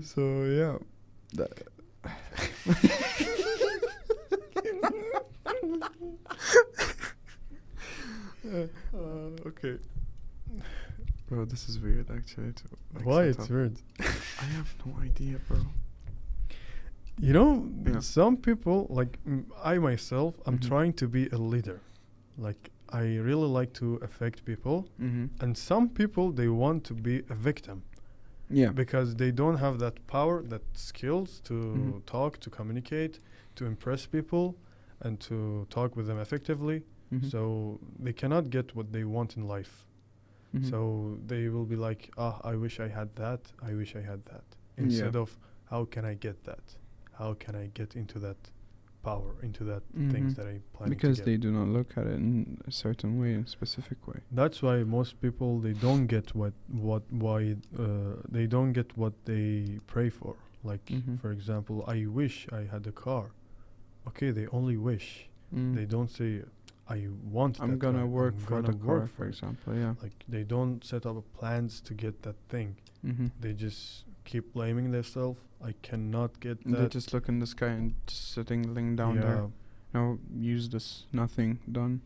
[SPEAKER 1] So yeah.
[SPEAKER 2] Okay.
[SPEAKER 1] Bro, this is weird actually.
[SPEAKER 2] Why it's weird?
[SPEAKER 1] I have no idea, bro.
[SPEAKER 2] You know,
[SPEAKER 1] Yeah.
[SPEAKER 2] some people, like I myself, I'm
[SPEAKER 1] Mhm.
[SPEAKER 2] trying to be a leader. Like, I really like to affect people.
[SPEAKER 1] Mm-hmm.
[SPEAKER 2] And some people, they want to be a victim
[SPEAKER 1] Yeah.
[SPEAKER 2] because they don't have that power, that skills to
[SPEAKER 1] Mhm.
[SPEAKER 2] talk, to communicate, to impress people, and to talk with them effectively.
[SPEAKER 1] Mhm.
[SPEAKER 2] So they cannot get what they want in life.
[SPEAKER 1] Mhm.
[SPEAKER 2] So they will be like, I wish I had that. I wish I had that. Instead of, how can I get that? How can I get into that power, into that things
[SPEAKER 1] Mhm.
[SPEAKER 2] that I plan
[SPEAKER 1] Because
[SPEAKER 2] to get?
[SPEAKER 1] they do not look at it in a certain way, in a specific way.
[SPEAKER 2] That's why most people, they don't get they don't get what they pray for. Like,
[SPEAKER 1] Mhm.
[SPEAKER 2] for example, I wish I had a car. Okay, they only wish. They don't say, I want
[SPEAKER 1] I'm
[SPEAKER 2] that
[SPEAKER 1] gonna
[SPEAKER 2] car.
[SPEAKER 1] work
[SPEAKER 2] I'm
[SPEAKER 1] for
[SPEAKER 2] gonna
[SPEAKER 1] the car,
[SPEAKER 2] work
[SPEAKER 1] for
[SPEAKER 2] it.
[SPEAKER 1] example. Yeah.
[SPEAKER 2] Like, they don't set up plans to get that thing.
[SPEAKER 1] Mm-hmm.
[SPEAKER 2] They just keep blaming themselves. I cannot get
[SPEAKER 1] They
[SPEAKER 2] that.
[SPEAKER 1] just look in the sky and just sitting, laying down there. No, useless, nothing done.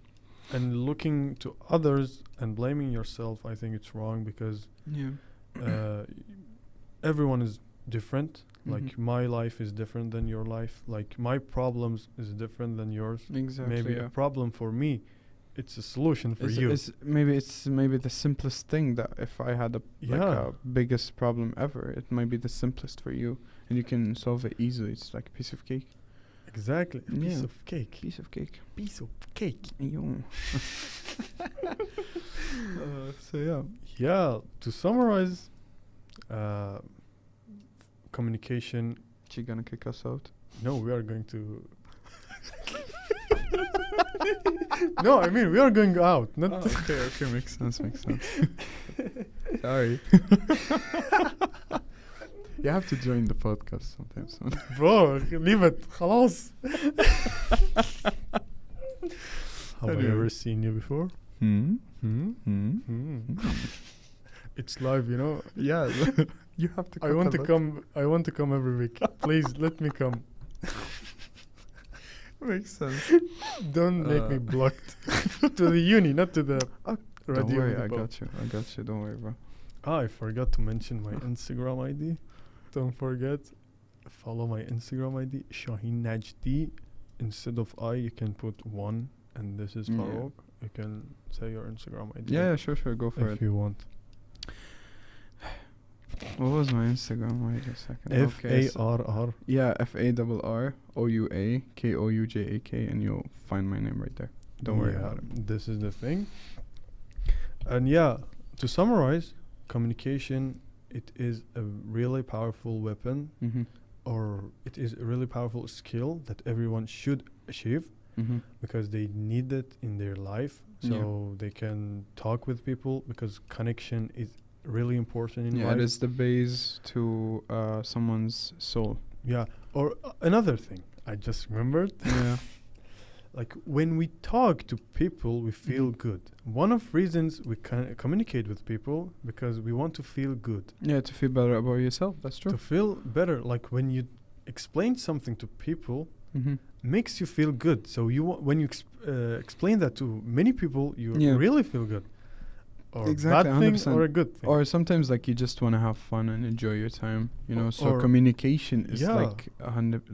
[SPEAKER 2] And looking to others and blaming yourself, I think it's wrong because
[SPEAKER 1] Yeah.
[SPEAKER 2] everyone is different. Like,
[SPEAKER 1] Mhm.
[SPEAKER 2] my life is different than your life. Like, my problems is different than yours.
[SPEAKER 1] Exactly.
[SPEAKER 2] Maybe
[SPEAKER 1] yeah.
[SPEAKER 2] a problem for me, it's a solution for
[SPEAKER 1] It's,
[SPEAKER 2] you.
[SPEAKER 1] it's maybe the simplest thing that if I had a biggest problem ever, it might be the simplest for you, and you can solve it easily. It's like a piece of cake.
[SPEAKER 2] Exactly. A piece
[SPEAKER 1] Yeah.
[SPEAKER 2] of cake.
[SPEAKER 1] Piece of cake.
[SPEAKER 2] Piece of cake.
[SPEAKER 1] Yo. So yeah.
[SPEAKER 2] Yeah. To summarize, communication.
[SPEAKER 1] She gonna kick us out?
[SPEAKER 2] No, we are going to. No, I mean, we are going out. Not
[SPEAKER 1] Okay, makes sense. Sorry. You have to join the podcast sometimes.
[SPEAKER 2] Bro, leave it. خلاص. Have I
[SPEAKER 1] Anyway.
[SPEAKER 2] ever seen you before? It's live, you know.
[SPEAKER 1] Yeah. You have to.
[SPEAKER 2] I want to come. I want to come every week. Please let me come.
[SPEAKER 1] Makes sense.
[SPEAKER 2] Don't make me blocked to the uni, not to the
[SPEAKER 1] Don't
[SPEAKER 2] radio.
[SPEAKER 1] worry,
[SPEAKER 2] with the
[SPEAKER 1] I
[SPEAKER 2] pub.
[SPEAKER 1] got you. Don't worry, bro.
[SPEAKER 2] I forgot to mention my Instagram ID. Don't forget, follow my Instagram ID, Shahin Najdi. Instead of I, you can put 1, and this is
[SPEAKER 1] Yeah.
[SPEAKER 2] Farrouk. You can say your Instagram ID.
[SPEAKER 1] Yeah, sure, go for
[SPEAKER 2] if
[SPEAKER 1] it.
[SPEAKER 2] you want.
[SPEAKER 1] What was my Instagram? Wait a second.
[SPEAKER 2] FARR.
[SPEAKER 1] Yeah, FARROUAKOUJAK, and you'll find my name right there. Don't worry about it.
[SPEAKER 2] This is the thing. And yeah, to summarize, communication, it is a really powerful weapon,
[SPEAKER 1] Mm-hmm.
[SPEAKER 2] or it is a really powerful skill that everyone should achieve
[SPEAKER 1] Mm-hmm.
[SPEAKER 2] because they need it in their life, so they can talk with people, because connection is really important in
[SPEAKER 1] Yeah,
[SPEAKER 2] life.
[SPEAKER 1] it is the base to someone's soul.
[SPEAKER 2] Yeah. Or another thing I just remembered.
[SPEAKER 1] Yeah.
[SPEAKER 2] Like, when we talk to people, we feel
[SPEAKER 1] Mhm.
[SPEAKER 2] good. One of reasons we can communicate with people, because we want to feel good.
[SPEAKER 1] Yeah, to feel better about yourself. That's
[SPEAKER 2] To
[SPEAKER 1] true.
[SPEAKER 2] feel better, like when you explain something to people,
[SPEAKER 1] Mm-hmm.
[SPEAKER 2] makes you feel good. So when you explain that to many people, you
[SPEAKER 1] Yeah.
[SPEAKER 2] really feel good. Or
[SPEAKER 1] Exactly,
[SPEAKER 2] bad thing
[SPEAKER 1] 100%.
[SPEAKER 2] or a good thing.
[SPEAKER 1] Or sometimes like you just want to have fun and enjoy your time, you know. So
[SPEAKER 2] Or-
[SPEAKER 1] communication is
[SPEAKER 2] Yeah.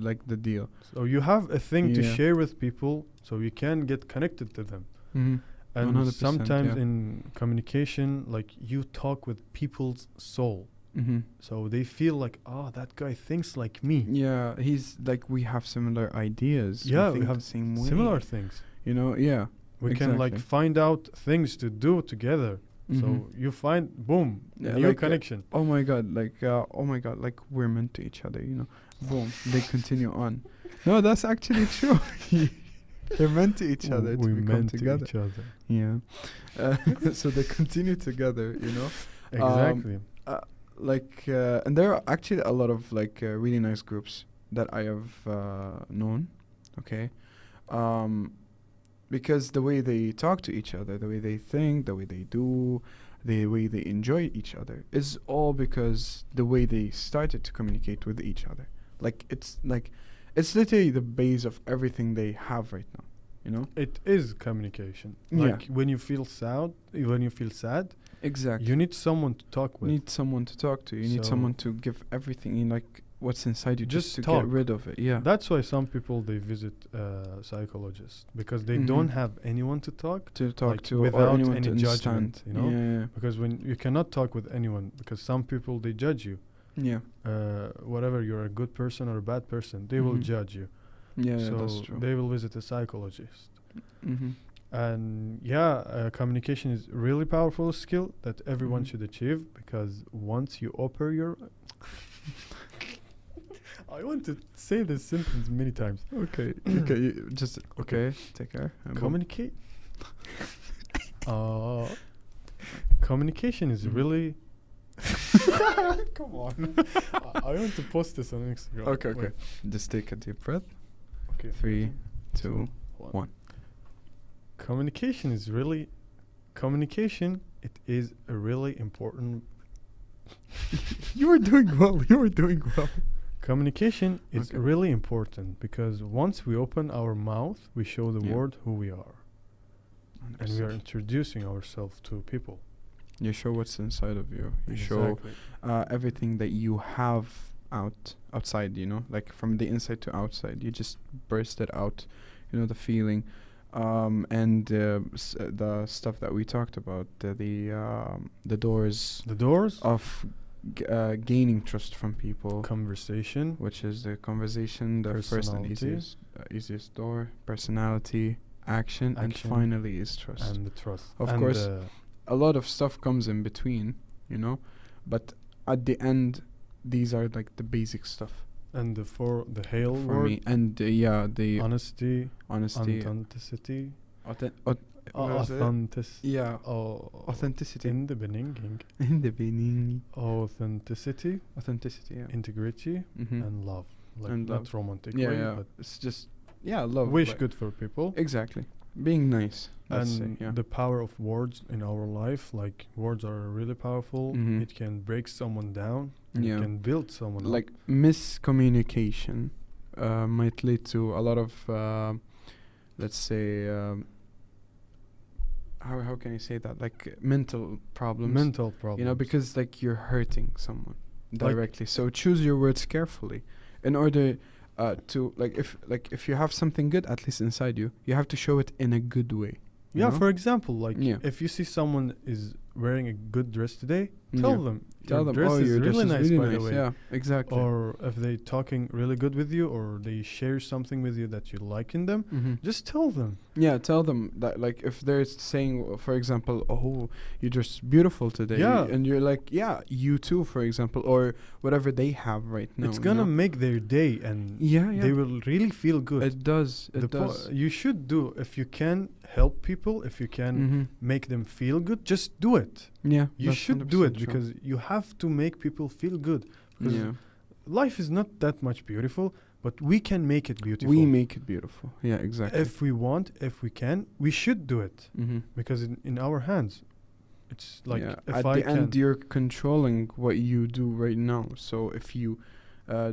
[SPEAKER 1] like the deal.
[SPEAKER 2] So you have a thing to
[SPEAKER 1] Yeah.
[SPEAKER 2] share with people, so you can get connected to them.
[SPEAKER 1] Mm-hmm.
[SPEAKER 2] And
[SPEAKER 1] 100%,
[SPEAKER 2] sometimes
[SPEAKER 1] yeah.
[SPEAKER 2] in communication, like, you talk with people's soul.
[SPEAKER 1] Mm-hmm.
[SPEAKER 2] So they feel like, that guy thinks like me.
[SPEAKER 1] Yeah, he's like, we have similar ideas.
[SPEAKER 2] Yeah, we
[SPEAKER 1] think
[SPEAKER 2] have
[SPEAKER 1] the same way.
[SPEAKER 2] similar things.
[SPEAKER 1] You know, yeah.
[SPEAKER 2] We can like
[SPEAKER 1] Exactly.
[SPEAKER 2] find out things to do together. So
[SPEAKER 1] Mhm.
[SPEAKER 2] you find, boom,
[SPEAKER 1] Yeah,
[SPEAKER 2] new
[SPEAKER 1] like,
[SPEAKER 2] connection.
[SPEAKER 1] Oh my god, like we're meant to each other, you know. Boom, they continue on. No, that's actually true. They're meant to each other to
[SPEAKER 2] We
[SPEAKER 1] become
[SPEAKER 2] meant to
[SPEAKER 1] together.
[SPEAKER 2] each other.
[SPEAKER 1] Yeah. So they continue together, you know.
[SPEAKER 2] Exactly.
[SPEAKER 1] And there are actually a lot of really nice groups that I have known. Okay. Because the way they talk to each other, the way they think, the way they do, the way they enjoy each other is all because the way they started to communicate with each other. It's literally the base of everything they have right now, you know?
[SPEAKER 2] It is communication.
[SPEAKER 1] Yeah.
[SPEAKER 2] Like when you feel sad,
[SPEAKER 1] Exactly.
[SPEAKER 2] you need someone to talk
[SPEAKER 1] You
[SPEAKER 2] with.
[SPEAKER 1] need someone to talk to. You need
[SPEAKER 2] So-
[SPEAKER 1] someone to give everything in, what's inside you, just
[SPEAKER 2] Just
[SPEAKER 1] to
[SPEAKER 2] talk.
[SPEAKER 1] get rid of it. Yeah.
[SPEAKER 2] That's why some people they visit psychologists because they don't have anyone to talk
[SPEAKER 1] To talk
[SPEAKER 2] like,
[SPEAKER 1] to or
[SPEAKER 2] without
[SPEAKER 1] anyone
[SPEAKER 2] any
[SPEAKER 1] to
[SPEAKER 2] judgment,
[SPEAKER 1] understand.
[SPEAKER 2] you know?
[SPEAKER 1] Yeah.
[SPEAKER 2] Because when you cannot talk with anyone because some people they judge you.
[SPEAKER 1] Yeah.
[SPEAKER 2] Whatever you're a good person or a bad person, they will
[SPEAKER 1] Mhm.
[SPEAKER 2] judge you.
[SPEAKER 1] Yeah,
[SPEAKER 2] So
[SPEAKER 1] that's true.
[SPEAKER 2] they will visit a psychologist.
[SPEAKER 1] Mm-hmm.
[SPEAKER 2] And communication is really powerful skill that everyone
[SPEAKER 1] Mhm.
[SPEAKER 2] should achieve because once you open your I want to say this sentence many times.
[SPEAKER 1] Okay. Okay. Okay. Take care.
[SPEAKER 2] Communicate. Communication is
[SPEAKER 1] Mhm.
[SPEAKER 2] really. Come on. I want to post this on Instagram.
[SPEAKER 1] Okay. Okay.
[SPEAKER 2] Wait.
[SPEAKER 1] Just take a deep breath.
[SPEAKER 2] Okay.
[SPEAKER 1] 3, 2, 1.
[SPEAKER 2] Communication. It is a really important.
[SPEAKER 1] You were doing well.
[SPEAKER 2] Communication is
[SPEAKER 1] Okay.
[SPEAKER 2] really important because once we open our mouth, we show the
[SPEAKER 1] Yeah.
[SPEAKER 2] world who we are, and we are
[SPEAKER 1] 100%.
[SPEAKER 2] introducing ourselves to people.
[SPEAKER 1] You show what's inside of you. You show everything that you have outside, you know, like from the inside to outside. You just burst it out, you know, the feeling, and the stuff that we talked about, the doors
[SPEAKER 2] The doors,
[SPEAKER 1] of gaining trust from people,
[SPEAKER 2] conversation,
[SPEAKER 1] which is the conversation, the first and
[SPEAKER 2] Personality.
[SPEAKER 1] easiest door, personality, action, and
[SPEAKER 2] Action,
[SPEAKER 1] finally is trust.
[SPEAKER 2] and the trust.
[SPEAKER 1] Of
[SPEAKER 2] and
[SPEAKER 1] course, a lot of stuff comes in between, you know, but at the end, these are like the basic stuff
[SPEAKER 2] and the hail
[SPEAKER 1] for
[SPEAKER 2] word,
[SPEAKER 1] me. And the
[SPEAKER 2] honesty,
[SPEAKER 1] honesty,
[SPEAKER 2] authenticity,
[SPEAKER 1] what was it? Authenticity
[SPEAKER 2] in the beginning,
[SPEAKER 1] in the beginning,
[SPEAKER 2] authenticity,
[SPEAKER 1] yeah,
[SPEAKER 2] integrity,
[SPEAKER 1] mm-hmm.
[SPEAKER 2] and love. Like
[SPEAKER 1] And
[SPEAKER 2] not
[SPEAKER 1] love.
[SPEAKER 2] romantic
[SPEAKER 1] Yeah,
[SPEAKER 2] way,
[SPEAKER 1] yeah.
[SPEAKER 2] but
[SPEAKER 1] It's just love.
[SPEAKER 2] wish
[SPEAKER 1] like-
[SPEAKER 2] good for people.
[SPEAKER 1] Exactly, being nice. Let's say,
[SPEAKER 2] And
[SPEAKER 1] yeah.
[SPEAKER 2] the power of words in our life, like words are really powerful.
[SPEAKER 1] Mhm.
[SPEAKER 2] It can break someone down. And
[SPEAKER 1] Yeah.
[SPEAKER 2] It can build someone up.
[SPEAKER 1] Like miscommunication might lead to a lot of let's say how can you say that, like mental problems,
[SPEAKER 2] Mental problems.
[SPEAKER 1] you know, because like you're hurting someone directly. So choose your words carefully in order to if you have something good at least inside you, you have to show it in a good way, you
[SPEAKER 2] Yeah,
[SPEAKER 1] know?
[SPEAKER 2] for example, like
[SPEAKER 1] Yeah.
[SPEAKER 2] if you see someone is wearing a good dress today, tell
[SPEAKER 1] Yeah.
[SPEAKER 2] them
[SPEAKER 1] Tell
[SPEAKER 2] your
[SPEAKER 1] them,
[SPEAKER 2] dress
[SPEAKER 1] oh,
[SPEAKER 2] is
[SPEAKER 1] your dress
[SPEAKER 2] really
[SPEAKER 1] is
[SPEAKER 2] nice,
[SPEAKER 1] really
[SPEAKER 2] by the
[SPEAKER 1] nice.
[SPEAKER 2] way.
[SPEAKER 1] Yeah, exactly.
[SPEAKER 2] Or if they talking really good with you, or they share something with you that you like in them,
[SPEAKER 1] Mhm.
[SPEAKER 2] just tell them.
[SPEAKER 1] Yeah, tell them that, like, if they're saying, for example, oh, you're just beautiful today.
[SPEAKER 2] Yeah.
[SPEAKER 1] And you're like, yeah, you too, for example, or whatever they have right now.
[SPEAKER 2] It's
[SPEAKER 1] you
[SPEAKER 2] gonna
[SPEAKER 1] know?
[SPEAKER 2] make their day, and
[SPEAKER 1] Yeah, yeah.
[SPEAKER 2] they will really feel good.
[SPEAKER 1] It does. It does.
[SPEAKER 2] You should do, if you can help people, if you can
[SPEAKER 1] Mhm.
[SPEAKER 2] make them feel good, just do it.
[SPEAKER 1] Yeah.
[SPEAKER 2] You
[SPEAKER 1] that's
[SPEAKER 2] should do it
[SPEAKER 1] 100% true.
[SPEAKER 2] because you have to make people feel good. Because
[SPEAKER 1] Yeah.
[SPEAKER 2] life is not that much beautiful, but we can make it beautiful.
[SPEAKER 1] We make it beautiful. Yeah, exactly.
[SPEAKER 2] If we want, if we can, we should do it
[SPEAKER 1] Mhm.
[SPEAKER 2] because in our hands. It's like if
[SPEAKER 1] at
[SPEAKER 2] I
[SPEAKER 1] the
[SPEAKER 2] can.
[SPEAKER 1] end, you're controlling what you do right now. So if you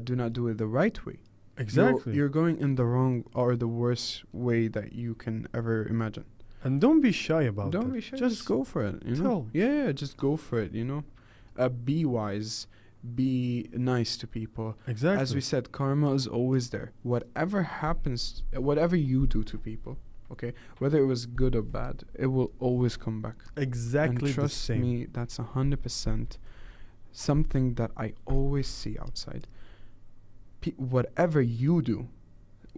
[SPEAKER 1] do not do it the right way,
[SPEAKER 2] Exactly.
[SPEAKER 1] you're going in the wrong or the worst way that you can ever imagine.
[SPEAKER 2] And don't be shy about it.
[SPEAKER 1] Don't be shy. Just go for it. You know.
[SPEAKER 2] tell.
[SPEAKER 1] Yeah. Just go for it. You know. Be wise. Be nice to people.
[SPEAKER 2] Exactly.
[SPEAKER 1] As we said, karma is always there. Whatever happens, whatever you do to people, okay, whether it was good or bad, it will always come back.
[SPEAKER 2] exactly
[SPEAKER 1] And
[SPEAKER 2] the
[SPEAKER 1] trust
[SPEAKER 2] same.
[SPEAKER 1] me, that's 100% something that I always see outside. Whatever you do,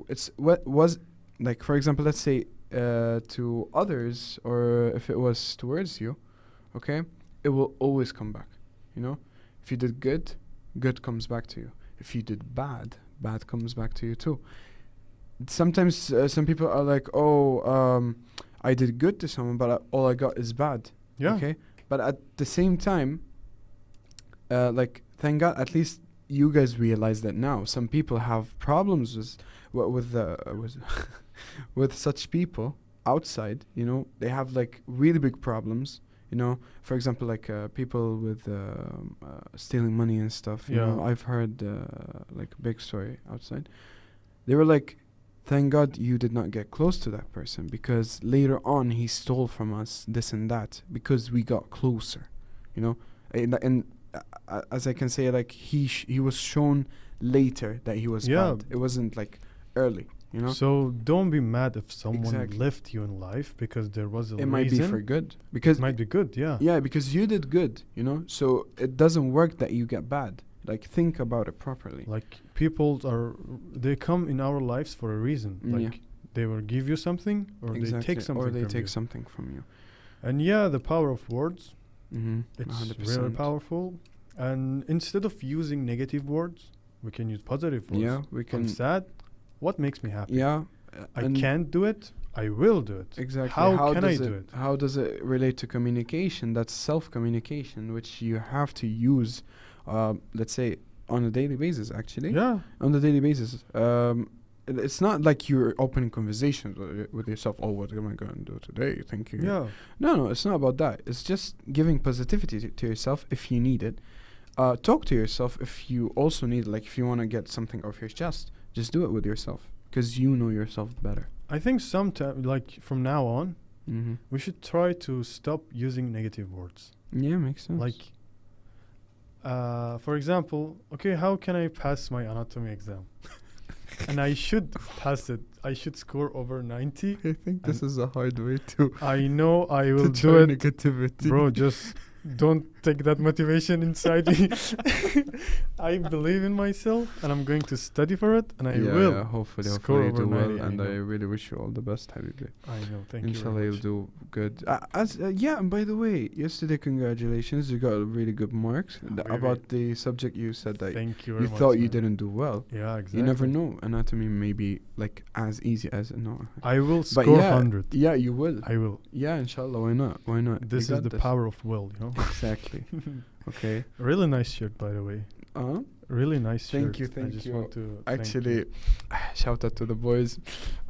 [SPEAKER 1] it's what was, like, for example, let's say to others, or if it was towards you, okay, it will always come back. You know, if you did good, good comes back to you. If you did bad, bad comes back to you too. sometimes some people are like, oh, I did good to someone, but all I got is bad.
[SPEAKER 2] Yeah.
[SPEAKER 1] Okay. But at the same time, like, thank God, at least you guys realize that now. Some people have problems with with such people outside. You know, they have like really big problems. You know, for example, like people with stealing money and stuff. You know, I've heard like a big story outside. They were like, thank God you did not get close to that person, because later on he stole from us this and that because we got closer. You know, and as I can say, like he was shown later that he was bad. It wasn't like early. You know?
[SPEAKER 2] So don't be mad if someone left you in life because there was a reason.
[SPEAKER 1] It might be for good. Because
[SPEAKER 2] it might be good, yeah.
[SPEAKER 1] Yeah, because you did good, you know? So it doesn't work that you get bad. Like, think about it properly.
[SPEAKER 2] Like, they come in our lives for a reason. Like, they will give you something, or they take something from you.
[SPEAKER 1] Or they take something from you.
[SPEAKER 2] And yeah, the power of words, it's
[SPEAKER 1] 100%.
[SPEAKER 2] really powerful. And instead of using negative words, we can use positive words.
[SPEAKER 1] Yeah, we can.
[SPEAKER 2] I'm sad. What makes me happy?
[SPEAKER 1] Yeah.
[SPEAKER 2] I can't do it. I will do it.
[SPEAKER 1] Exactly.
[SPEAKER 2] How can I do it?
[SPEAKER 1] How does it relate to communication? That's self-communication, which you have to use, let's say, on a daily basis, actually.
[SPEAKER 2] Yeah.
[SPEAKER 1] On a daily basis. It's not like you're opening conversations with yourself. Oh, what am I going to do today? Thank you.
[SPEAKER 2] Yeah.
[SPEAKER 1] No, it's not about that. It's just giving positivity to yourself if you need it. Talk to yourself if you also need it. Like, if you want to get something off your chest, just do it with yourself, because you know yourself better.
[SPEAKER 2] I think sometimes, like, from now on, we should try to stop using negative words.
[SPEAKER 1] Yeah, makes sense.
[SPEAKER 2] Like, for example, okay, how can I pass my anatomy exam? And I should pass it. I should score over 90.
[SPEAKER 1] I think this is a hard way to.
[SPEAKER 2] I know I will
[SPEAKER 1] to
[SPEAKER 2] do it.
[SPEAKER 1] Negativity.
[SPEAKER 2] Bro, just don't take that motivation inside me. I believe in myself, and I'm going to study for it, and I will.
[SPEAKER 1] Yeah, hopefully you do well, and I really wish you all the best, Habibi.
[SPEAKER 2] I know, thank you.
[SPEAKER 1] Inshallah, you'll do good. And by the way, yesterday, congratulations, you got really good marks. About the subject you said that you thought you didn't do well.
[SPEAKER 2] Yeah, exactly.
[SPEAKER 1] You never know. Anatomy may be like as easy as
[SPEAKER 2] I will score 100.
[SPEAKER 1] Yeah, you will.
[SPEAKER 2] I will.
[SPEAKER 1] Yeah, inshallah. Why not? Why not?
[SPEAKER 2] This is the power of will, you know.
[SPEAKER 1] Exactly. Okay.
[SPEAKER 2] Really nice shirt, by the way. Really nice shirt.
[SPEAKER 1] Thank you.
[SPEAKER 2] I just want to
[SPEAKER 1] actually shout out to the boys,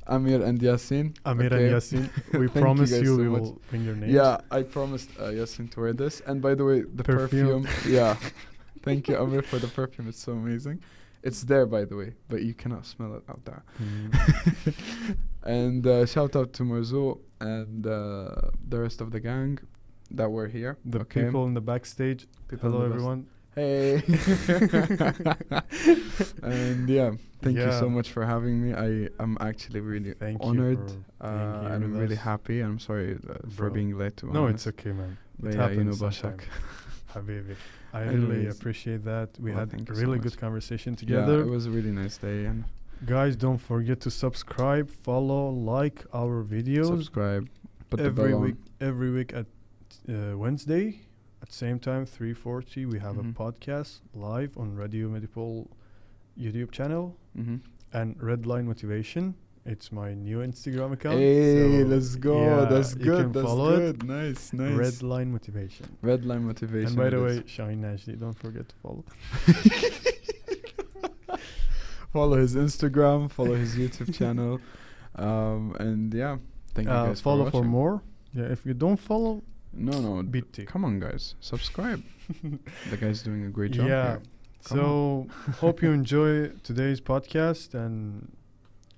[SPEAKER 1] Amir and Yasin.
[SPEAKER 2] Amir and Yasin. We promise you we will bring your names.
[SPEAKER 1] Yeah, I promised Yasin to wear this. And by the way, the perfume. Yeah. Thank you, Amir, for the perfume. It's so amazing. It's there, by the way, but you cannot smell it out there. And shout out to Marzo and the rest of the gang that were here.
[SPEAKER 2] The people in the backstage. Hello, everyone.
[SPEAKER 1] Hey. And yeah, thank you so much for having me. I'm actually really honored, and I'm really happy. I'm sorry for being late.
[SPEAKER 2] No, it's okay, man.
[SPEAKER 1] But yeah, you know, Bashak.
[SPEAKER 2] Habibi. I really appreciate that. We had a really good conversation together.
[SPEAKER 1] Yeah, it was a really nice day. And
[SPEAKER 2] guys, don't forget to subscribe, follow, like our videos.
[SPEAKER 1] Subscribe. Put the bell on.
[SPEAKER 2] Every week at Wednesday at same time 3:40 we have a podcast live on RedlineMotivation YouTube channel and Redline Motivation. It's my new Instagram account.
[SPEAKER 1] Hey, let's go.
[SPEAKER 2] Yeah,
[SPEAKER 1] that's good.
[SPEAKER 2] That's
[SPEAKER 1] good. Nice.
[SPEAKER 2] Redline Motivation.
[SPEAKER 1] Redline Motivation.
[SPEAKER 2] And by the way, Shahin Najdi, don't forget to follow.
[SPEAKER 1] Follow his Instagram, follow his YouTube channel. And yeah, thank you guys
[SPEAKER 2] follow
[SPEAKER 1] for watching.
[SPEAKER 2] For more. Yeah, if you don't follow,
[SPEAKER 1] no,
[SPEAKER 2] BT.
[SPEAKER 1] Come on, guys, subscribe. The guy's doing a great job.
[SPEAKER 2] Yeah.
[SPEAKER 1] Here.
[SPEAKER 2] So hope you enjoy today's podcast and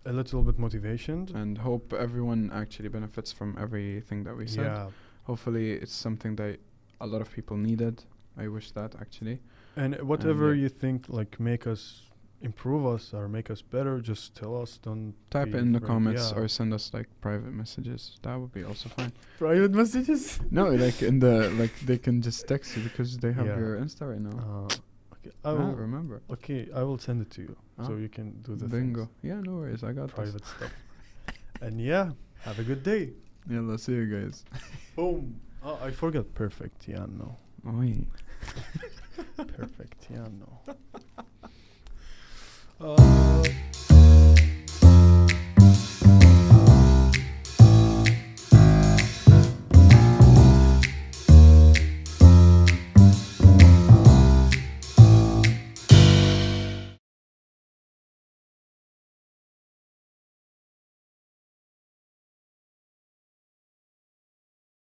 [SPEAKER 2] a little bit motivation.
[SPEAKER 1] And hope everyone actually benefits from everything that we said.
[SPEAKER 2] Yeah.
[SPEAKER 1] Hopefully it's something that a lot of people needed. I wish that actually.
[SPEAKER 2] And whatever you think like make us improve us or make us better, just tell us. Don't
[SPEAKER 1] type it in the comments or send us like private messages. That would be also fine.
[SPEAKER 2] Private messages?
[SPEAKER 1] No, like in the they can just text you because they have your Insta right now.
[SPEAKER 2] Okay,
[SPEAKER 1] I will remember.
[SPEAKER 2] Okay, I will send it to you so you can do the
[SPEAKER 1] bingo.
[SPEAKER 2] things.
[SPEAKER 1] Yeah, no worries. I got
[SPEAKER 2] private stuff. And yeah, have a good day.
[SPEAKER 1] Yeah, let's see you guys.
[SPEAKER 2] Boom. Oh, I forgot perfectiano.
[SPEAKER 1] Oi.
[SPEAKER 2] Perfectiano.